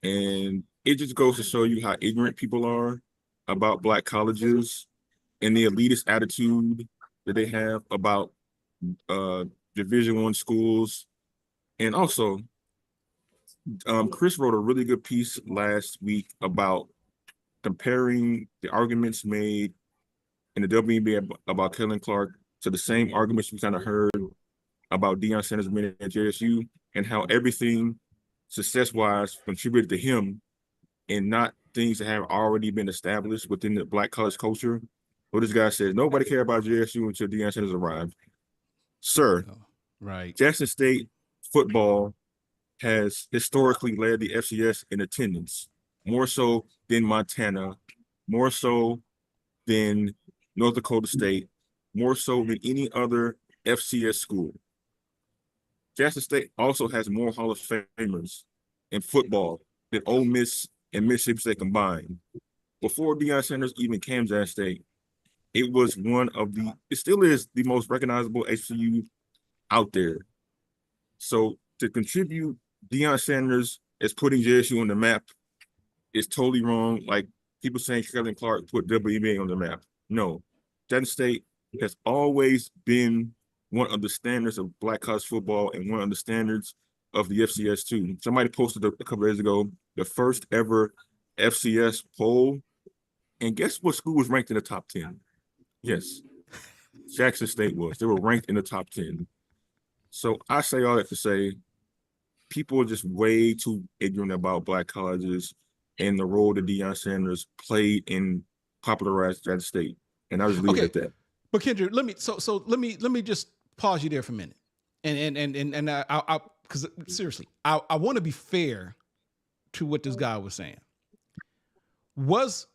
S10: and it just goes to show you how ignorant people are about Black colleges and the elitist attitude that they have about Division I schools And also, Chris wrote a really good piece last week about comparing the arguments made in the WNBA about Kellen Clark to the same arguments we kind of heard about Deion Sanders being at JSU, and how everything success-wise contributed to him and not things that have already been established within the Black college culture. Well, this guy said, nobody cared about JSU until Deion Sanders arrived. Sir,
S3: Right.
S10: Jackson State football has historically led the FCS in attendance, more so than Montana, more so than North Dakota State, more so than any other FCS school. Jackson State also has more Hall of Famers in football than Ole Miss and Mississippi State combined. Before Deion Sanders even came to Jackson State, it was it still is the most recognizable HBCU out there. So to contribute Deion Sanders as putting JSU on the map is totally wrong. Like people saying Kellen Clark put WNBA on the map. No, Jackson State has always been one of the standards of Black college football and one of the standards of the FCS too. Somebody posted a couple days ago the first ever FCS poll, and guess what school was ranked in the top 10? Yes, Jackson State was. They were ranked in the top 10. So I say all that to say, people are just way too ignorant about Black colleges and the role that Deion Sanders played in popularized Jackson State. And I'll just leave it at that.
S3: But Kendra, let me just pause you there for a minute, and I because seriously, I want to be fair to what this guy was saying. Was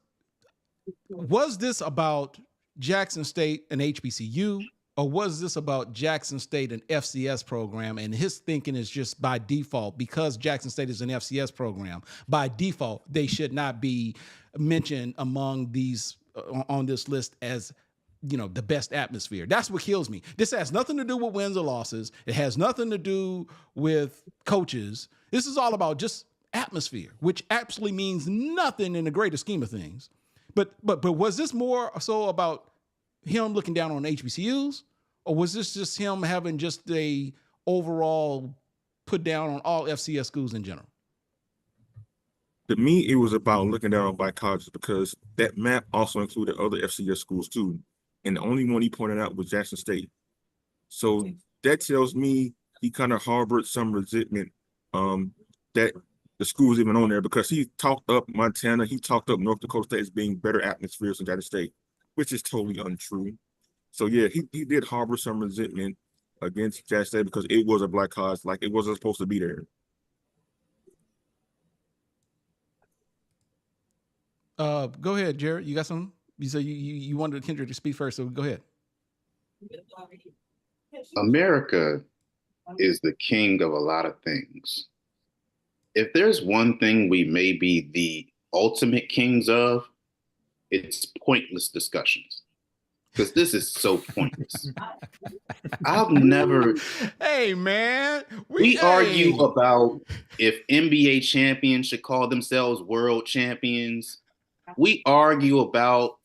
S3: this about Jackson State and HBCU, or was this about Jackson State and FCS program? And his thinking is just by default, because Jackson State is an FCS program, by default they should not be mentioned among these on this list as, you know, the best atmosphere. That's what kills me. This has nothing to do with wins or losses. It has nothing to do with coaches. This is all about just atmosphere, which absolutely means nothing in the greater scheme of things. But was this more so about him looking down on HBCUs, or was this just him having just a overall put down on all FCS schools in general?
S10: To me, it was about looking down on Black colleges because that map also included other FCS schools too. And the only one he pointed out was Jackson State. So that tells me he kind of harbored some resentment that the school was even on there, because he talked up Montana, he talked up North Dakota State as being better atmospheres than Jackson State, which is totally untrue. So yeah, he did harbor some resentment against Jackson State because it was a Black college, like it wasn't supposed to be there.
S3: Go ahead, Jared. You got something? You said you wanted Kendrick to speak first, so go ahead.
S9: America is the king of a lot of things. If there's one thing we may be the ultimate kings of, it's pointless discussions. Because this is so pointless. I've never.
S3: Hey, man.
S9: We argue about if NBA champions should call themselves world champions. We argue about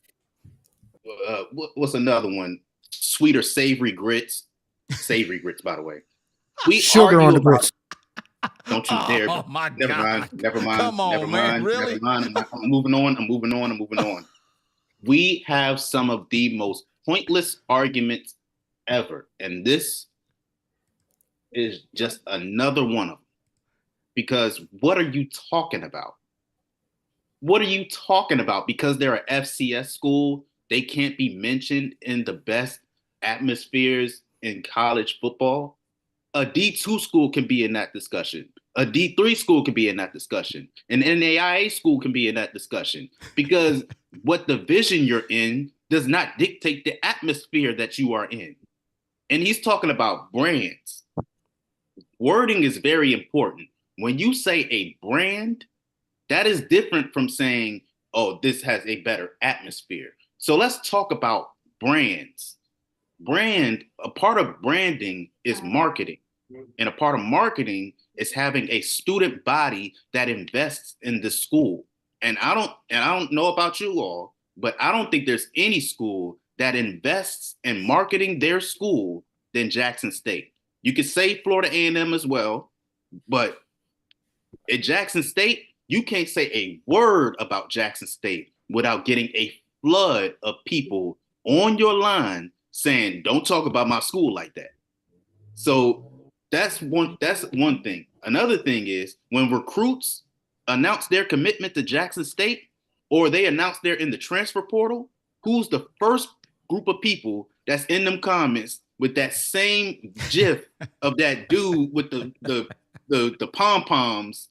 S9: what's another one? Sweet or savory grits. Savory grits, by the way. We
S4: Sugar
S9: argue
S4: on the
S9: about,
S4: grits.
S9: Don't you dare.
S3: Oh my
S9: never
S3: God.
S9: mind. Never mind.
S3: Come on,
S9: never
S3: man.
S9: mind.
S3: Really?
S9: Never mind. I'm moving on. We have some of the most pointless arguments ever. And this is just another one of them. Because what are you talking about? What are you talking about? Because they're an FCS school, they can't be mentioned in the best atmospheres in college football? A D2 school can be in that discussion. A D3 school can be in that discussion. An NAIA school can be in that discussion. Because what division you're in does not dictate the atmosphere that you are in. And he's talking about brands. Wording is very important. When you say a brand, that is different from saying, oh, this has a better atmosphere. So let's talk about brands. A part of branding is marketing. And a part of marketing is having a student body that invests in the school. And I don't know about you all, but I don't think there's any school that invests in marketing their school than Jackson State. You could say Florida A&M as well, But at Jackson State, you can't say a word about Jackson State without getting a flood of people on your line saying, "Don't talk about my school like that." So that's one thing. Another thing is when recruits announce their commitment to Jackson State or they announce they're in the transfer portal, who's the first group of people that's in them comments with that same gif of that dude with the pom-poms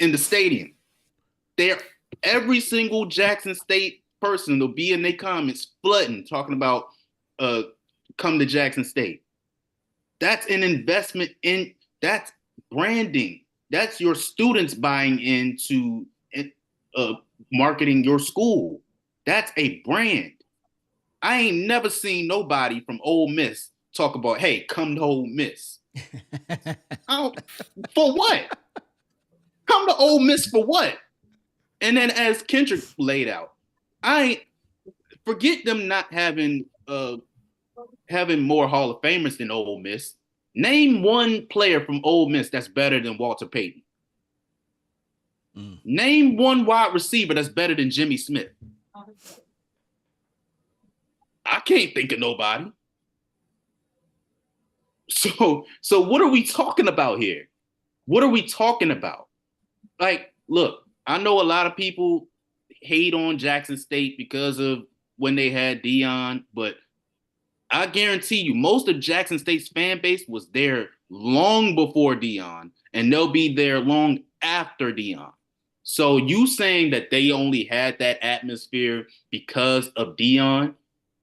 S9: in the stadium? They're every single Jackson State person will be in their comments flooding, talking about come to Jackson State. That's an investment in, that's branding. That's your students buying into marketing your school. That's a brand. I ain't never seen nobody from Ole Miss talk about, hey, come to Ole Miss. For what? Come to Ole Miss for what? And then as Kendrick laid out, I forget them not having more Hall of Famers than Ole Miss. Name one player from Ole Miss that's better than Walter Payton. Name one wide receiver that's better than Jimmy Smith. I can't think of nobody. So what are we talking about here? What are we talking about? Like, look, I know a lot of people hate on Jackson State because of when they had Deion, but I guarantee you most of Jackson State's fan base was there long before Deion, and they'll be there long after Deion. So you saying that they only had that atmosphere because of Deion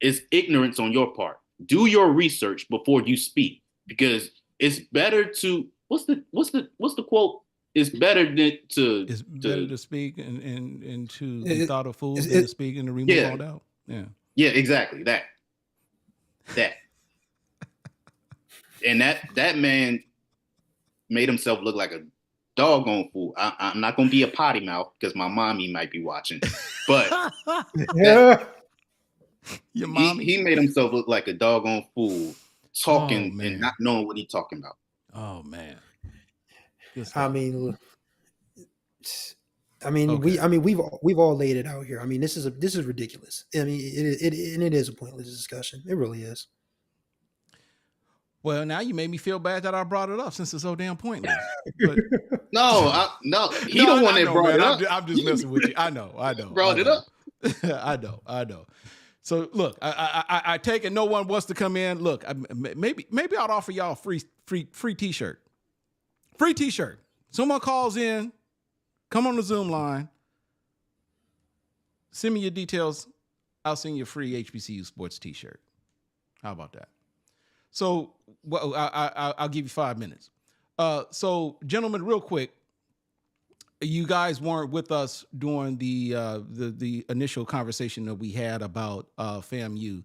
S9: is ignorance on your part. Do your research before you speak, because it's better to what's the quote? It's better to speak
S3: and to be thought of fool than to speak and to remove all doubt.
S9: Yeah, exactly. That. And that man made himself look like a doggone fool. I'm not gonna be a potty mouth because my mommy might be watching, but
S3: your mommy.
S9: He made himself look like a doggone fool, talking and not knowing what he's talking about.
S3: Oh man.
S4: We've all laid it out here. I mean, this is ridiculous. I mean, it is a pointless discussion. It really is.
S3: Well, now you made me feel bad that I brought it up since it's so damn pointless. But,
S9: no, he don't want to brought it up.
S3: I'm just messing with you. I know.
S9: Brought it up.
S3: I know. So look, I take it no one wants to come in. Look, maybe I'll offer y'all a free t-shirt. Free t-shirt. Someone calls in, come on the Zoom line, send me your details. I'll send you a free HBCU sports t-shirt. How about that? So I'll give you 5 minutes. So gentlemen, real quick, you guys weren't with us during the initial conversation that we had about FAMU.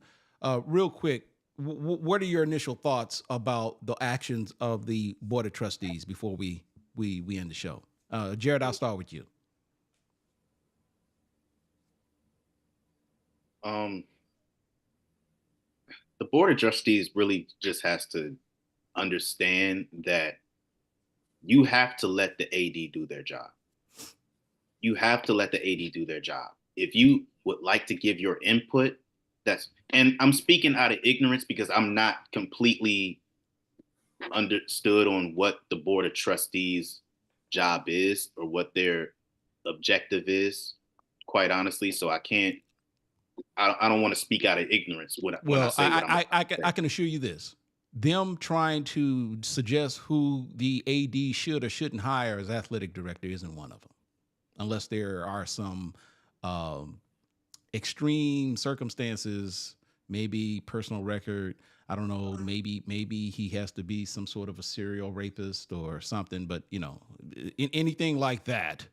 S3: Real quick, what are your initial thoughts about the actions of the Board of Trustees before we end the show? Jared, I'll start with you.
S9: The Board of Trustees really just has to understand that you have to let the AD do their job. You have to let the AD do their job. If you would like to give your input, and I'm speaking out of ignorance because I'm not completely understood on what the Board of Trustees job is or what their objective is, quite honestly. So I don't want to speak out of ignorance.
S3: I can assure you this. Them trying to suggest who the AD should or shouldn't hire as athletic director isn't one of them. Unless there are some extreme circumstances, maybe personal record. I don't know. Maybe he has to be some sort of a serial rapist or something. But anything like that,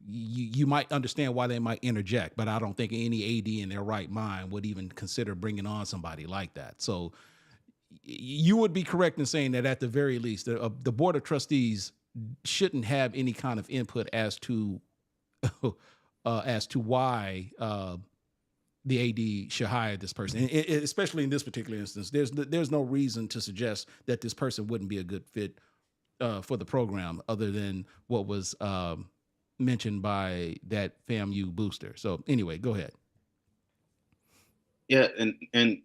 S3: you might understand why they might interject. But I don't think any AD in their right mind would even consider bringing on somebody like that. So you would be correct in saying that at the very least, the Board of Trustees shouldn't have any kind of input as to why the AD should hire this person, especially in this particular instance. There's no reason to suggest that this person wouldn't be a good fit for the program other than what was mentioned by that FAMU booster. So anyway, go ahead.
S9: Yeah, and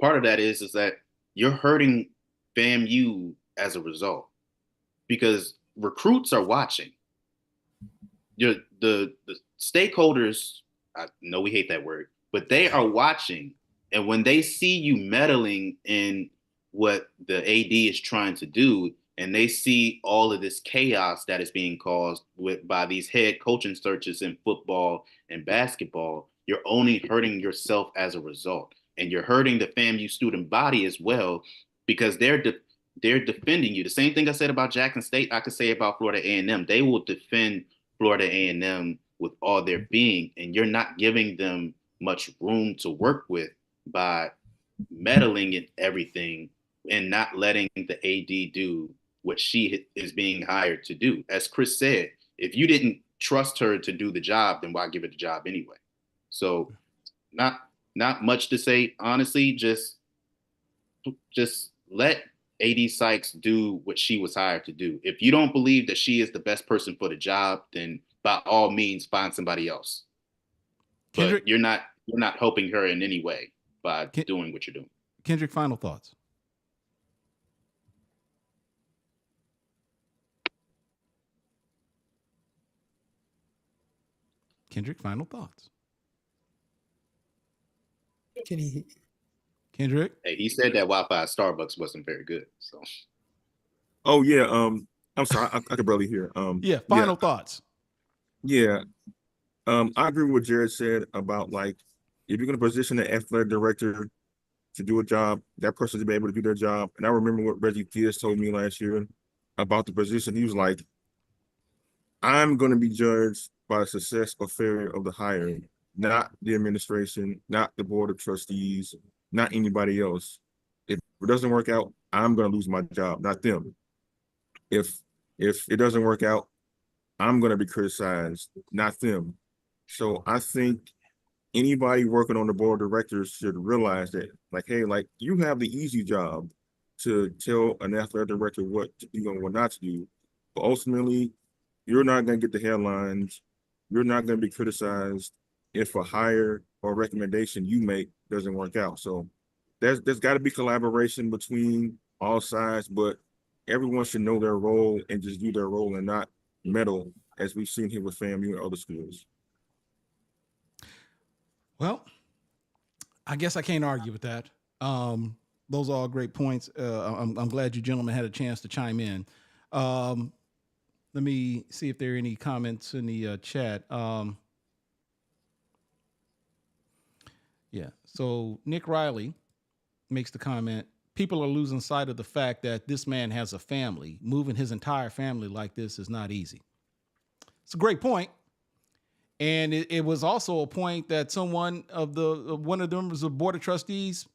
S9: part of that is that you're hurting FAMU as a result because recruits are watching. The stakeholders, I know we hate that word, but they are watching. And when they see you meddling in what the AD is trying to do, and they see all of this chaos that is being caused by these head coaching searches in football and basketball, you're only hurting yourself as a result. And you're hurting the FAMU student body as well, because they're defending you. The same thing I said about Jackson State, I could say about Florida A&M. They will defend Florida A&M with all their being, and you're not giving them much room to work with by meddling in everything and not letting the AD do what she is being hired to do. As Chris said, if you didn't trust her to do the job, then why give her the job anyway? So not much to say, honestly. Just let AD Sykes do what she was hired to do. If you don't believe that she is the best person for the job, then by all means find somebody else. Kendrick, but you're not helping her in any way by doing what you're doing.
S3: Kendrick, final thoughts. Kendrick, final thoughts.
S4: Can he?
S3: Kendrick?
S9: Hey, he said that Wi-Fi at Starbucks wasn't very good. So.
S10: Oh yeah. I'm sorry, I could barely hear.
S3: Final thoughts.
S10: Yeah. I agree with what Jared said about, like, if you're going to position the athletic director to do a job, that person to be able to do their job. And I remember what Reggie Theus told me last year about the position. He was like, I'm going to be judged by the success or failure of the hiring, not the administration, not the board of trustees, not anybody else. If it doesn't work out, I'm going to lose my job, not them. If it doesn't work out, I'm going to be criticized, not them. So I think anybody working on the board of directors should realize that, like, hey, like, you have the easy job to tell an athletic director what to do and what not to do. But ultimately, you're not going to get the headlines. You're not going to be criticized if a hire or recommendation you make doesn't work out. So there's got to be collaboration between all sides, but everyone should know their role and just do their role and not meddle, as we've seen here with FAMU and other schools.
S3: Well, I guess I can't argue with that. Those are all great points. I'm glad you gentlemen had a chance to chime in. Let me see if there are any comments in the chat. So Nick Riley makes the comment, people are losing sight of the fact that this man has a family. Moving his entire family like this is not easy. It's a great point. And it was also a point that one of the members of the Board of Trustees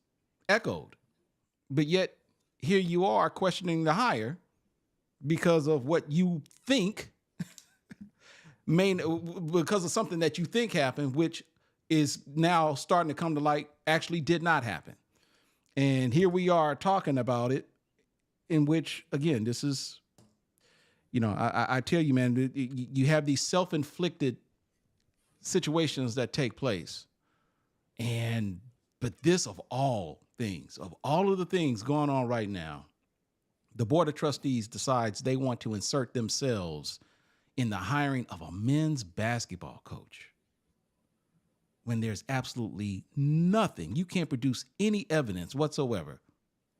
S3: echoed. But yet here you are questioning the hire because of what you think because of something that you think happened, which is now starting to come to light actually did not happen. And here we are talking about it, in which, again, this is, I tell you, man, you have these self-inflicted situations that take place. But this, of all things, of all of the things going on right now, the Board of Trustees decides they want to insert themselves in the hiring of a men's basketball coach when there's absolutely nothing. You can't produce any evidence whatsoever,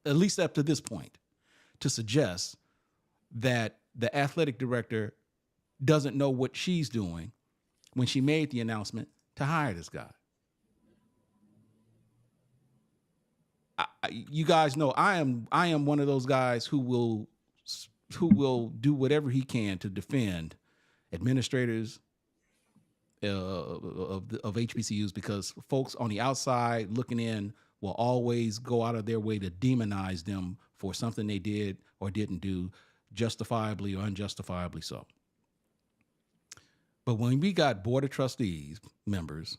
S3: at least up to this point, to suggest that the athletic director doesn't know what she's doing when she made the announcement to hire this guy. You guys know I am one of those guys who will do whatever he can to defend administrators of HBCUs, because folks on the outside looking in will always go out of their way to demonize them for something they did or didn't do, justifiably or unjustifiably so. But when we got Board of Trustees members,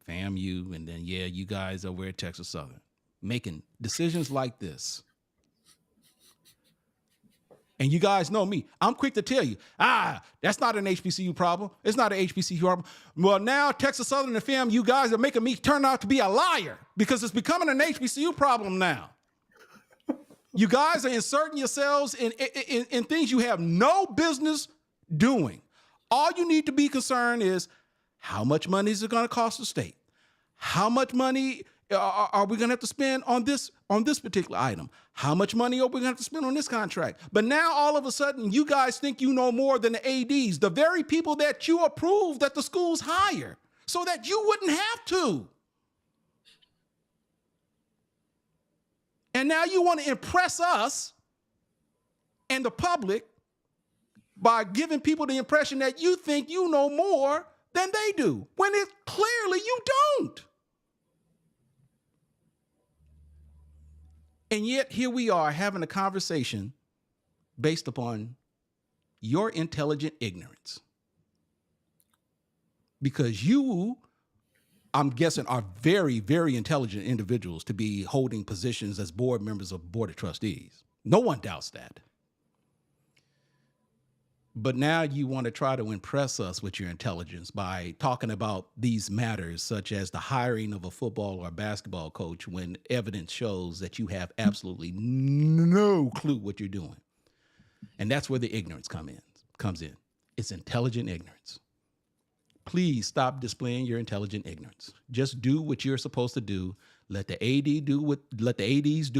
S3: FAMU, and then, you guys over at Texas Southern, making decisions like this, And you guys know me. I'm quick to tell you, that's not an HBCU problem. It's not an HBCU problem. Well, now Texas Southern and FAMU, you guys are making me turn out to be a liar because it's becoming an HBCU problem now. You guys are inserting yourselves in things you have no business doing. All you need to be concerned is how much money is it going to cost the state? How much money are we going to have to spend on this particular item? How much money are we going to have to spend on this contract? But now all of a sudden, you guys think you know more than the ADs, the very people that you approved that the schools hire, so that you wouldn't have to. And now you want to impress us and the public by giving people the impression that you think you know more than they do, when it clearly you don't. And yet here we are having a conversation based upon your intelligent ignorance. Because you, I'm guessing, are very, very intelligent individuals to be holding positions as board members of Board of Trustees. No one doubts that. But now you want to try to impress us with your intelligence by talking about these matters, such as the hiring of a football or basketball coach, when evidence shows that you have absolutely no clue what you're doing. And that's where the ignorance comes in. It's intelligent ignorance. Please stop displaying your intelligent ignorance. Just do what you're supposed to do. Let the ADs do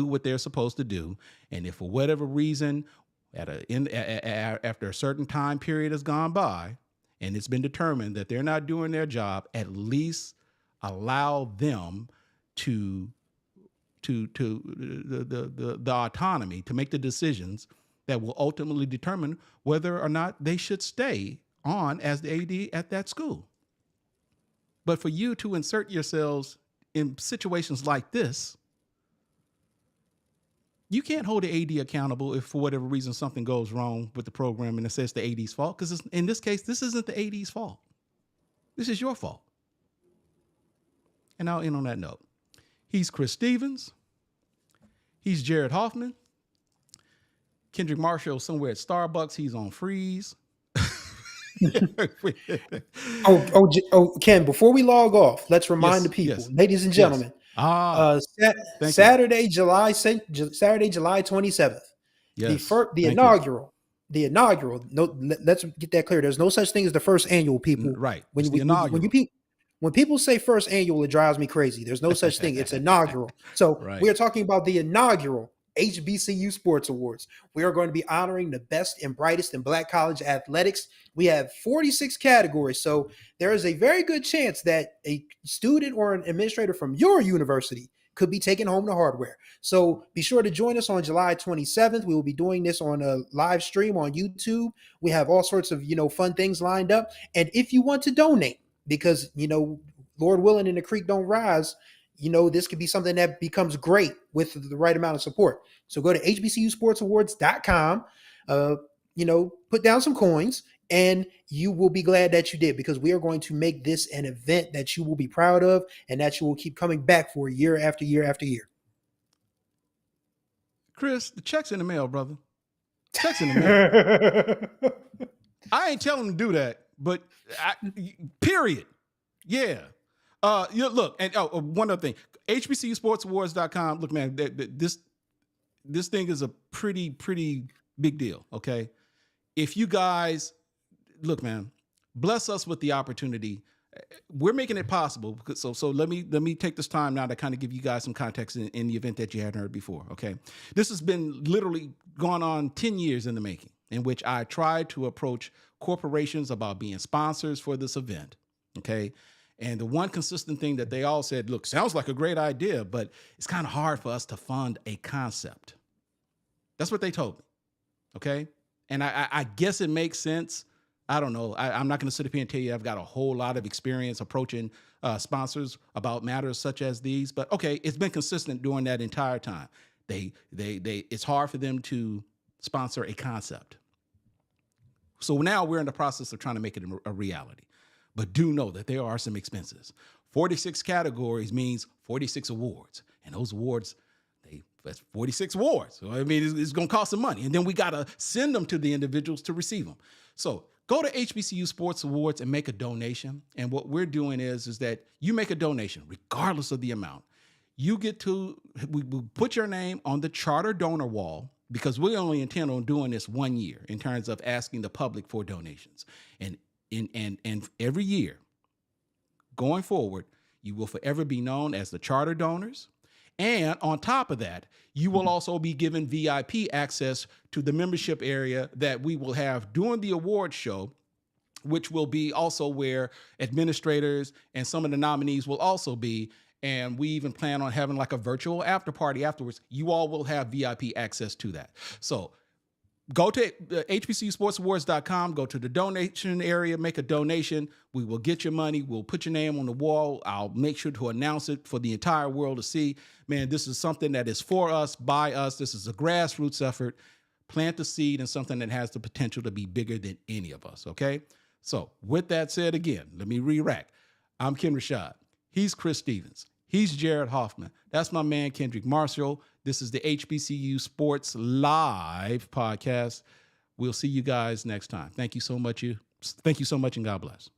S3: what they're supposed to do. And if for whatever reason, after a certain time period has gone by and it's been determined that they're not doing their job, at least allow them to the autonomy to make the decisions that will ultimately determine whether or not they should stay on as the AD at that school. But for you to insert yourselves in situations like this, you can't hold the AD accountable if for whatever reason something goes wrong with the program and it says the AD's fault, because in this case, this isn't the AD's fault. This is your fault. And I'll end on that note. He's Chris Stevens. He's Jared Hoffman. Kendrick Marshall somewhere at Starbucks. He's on freeze.
S4: Ken, before we log off, let's remind the people, ladies and gentlemen, Saturday, July 27th, the inaugural. No, let's get that clear. There's no such thing as the first annual, people.
S3: Right.
S4: When people say first annual, it drives me crazy. There's no such thing. It's inaugural. So we are talking about the inaugural HBCU Sports Awards. We are going to be honoring the best and brightest in Black college athletics. We have 46 categories. So there is a very good chance that a student or an administrator from your university could be taking home the hardware. So be sure to join us on July 27th. We will be doing this on a live stream on YouTube. We have all sorts of, fun things lined up. And if you want to donate, because, Lord willing and the creek don't rise, this could be something that becomes great with the right amount of support. So go to hbcusportsawards.com, put down some coins, and you will be glad that you did, because we are going to make this an event that you will be proud of and that you will keep coming back for year after year after year.
S3: Chris, the check's in the mail, brother. Check's in the mail. I ain't telling him to do that, but period. Yeah. Look, and one other thing, hbcusportsawards.com. Look, man, this thing is a pretty big deal. Okay. If you guys look, man, bless us with the opportunity. We're making it possible. So let me take this time now to kind of give you guys some context in the event that you hadn't heard before. Okay. This has been literally gone on 10 years in the making, in which I tried to approach corporations about being sponsors for this event. Okay. And the one consistent thing that they all said, look, sounds like a great idea, but it's kind of hard for us to fund a concept. That's what they told me. Okay. And I guess it makes sense. I don't know. I'm not going to sit up here and tell you I've got a whole lot of experience approaching sponsors about matters such as these, but okay, it's been consistent during that entire time. It's hard for them to sponsor a concept. So now we're in the process of trying to make it a reality. But do know that there are some expenses. 46 categories means 46 awards. And those awards, they That's 46 awards. So, I mean, it's going to cost some money. And then we got to send them to the individuals to receive them. So go to HBCU Sports Awards and make a donation. And what we're doing is that you make a donation, regardless of the amount. You get to, we put your name on the charter donor wall, because we only intend on doing this 1 year in terms of asking the public for donations. And every year going forward, you will forever be known as the charter donors. And on top of that, you will also be given VIP access to the membership area that we will have during the award show, which will be also where administrators and some of the nominees will also be. And we even plan on having like a virtual after party afterwards. You all will have VIP access to that. So go to hbcusportsawards.com, go to the donation area, make a donation. We will get your money. We'll put your name on the wall. I'll make sure to announce it for the entire world to see. Man, this is something that is for us, by us. This is a grassroots effort. Plant the seed in something that has the potential to be bigger than any of us, okay? So with that said, again, let me re-rack. I'm Ken Rashad. He's Chris Stevens. He's Jared Hoffman. That's my man, Kendrick Marshall. This is the HBCU Sports Live podcast. We'll see you guys next time. Thank you so much, and God bless.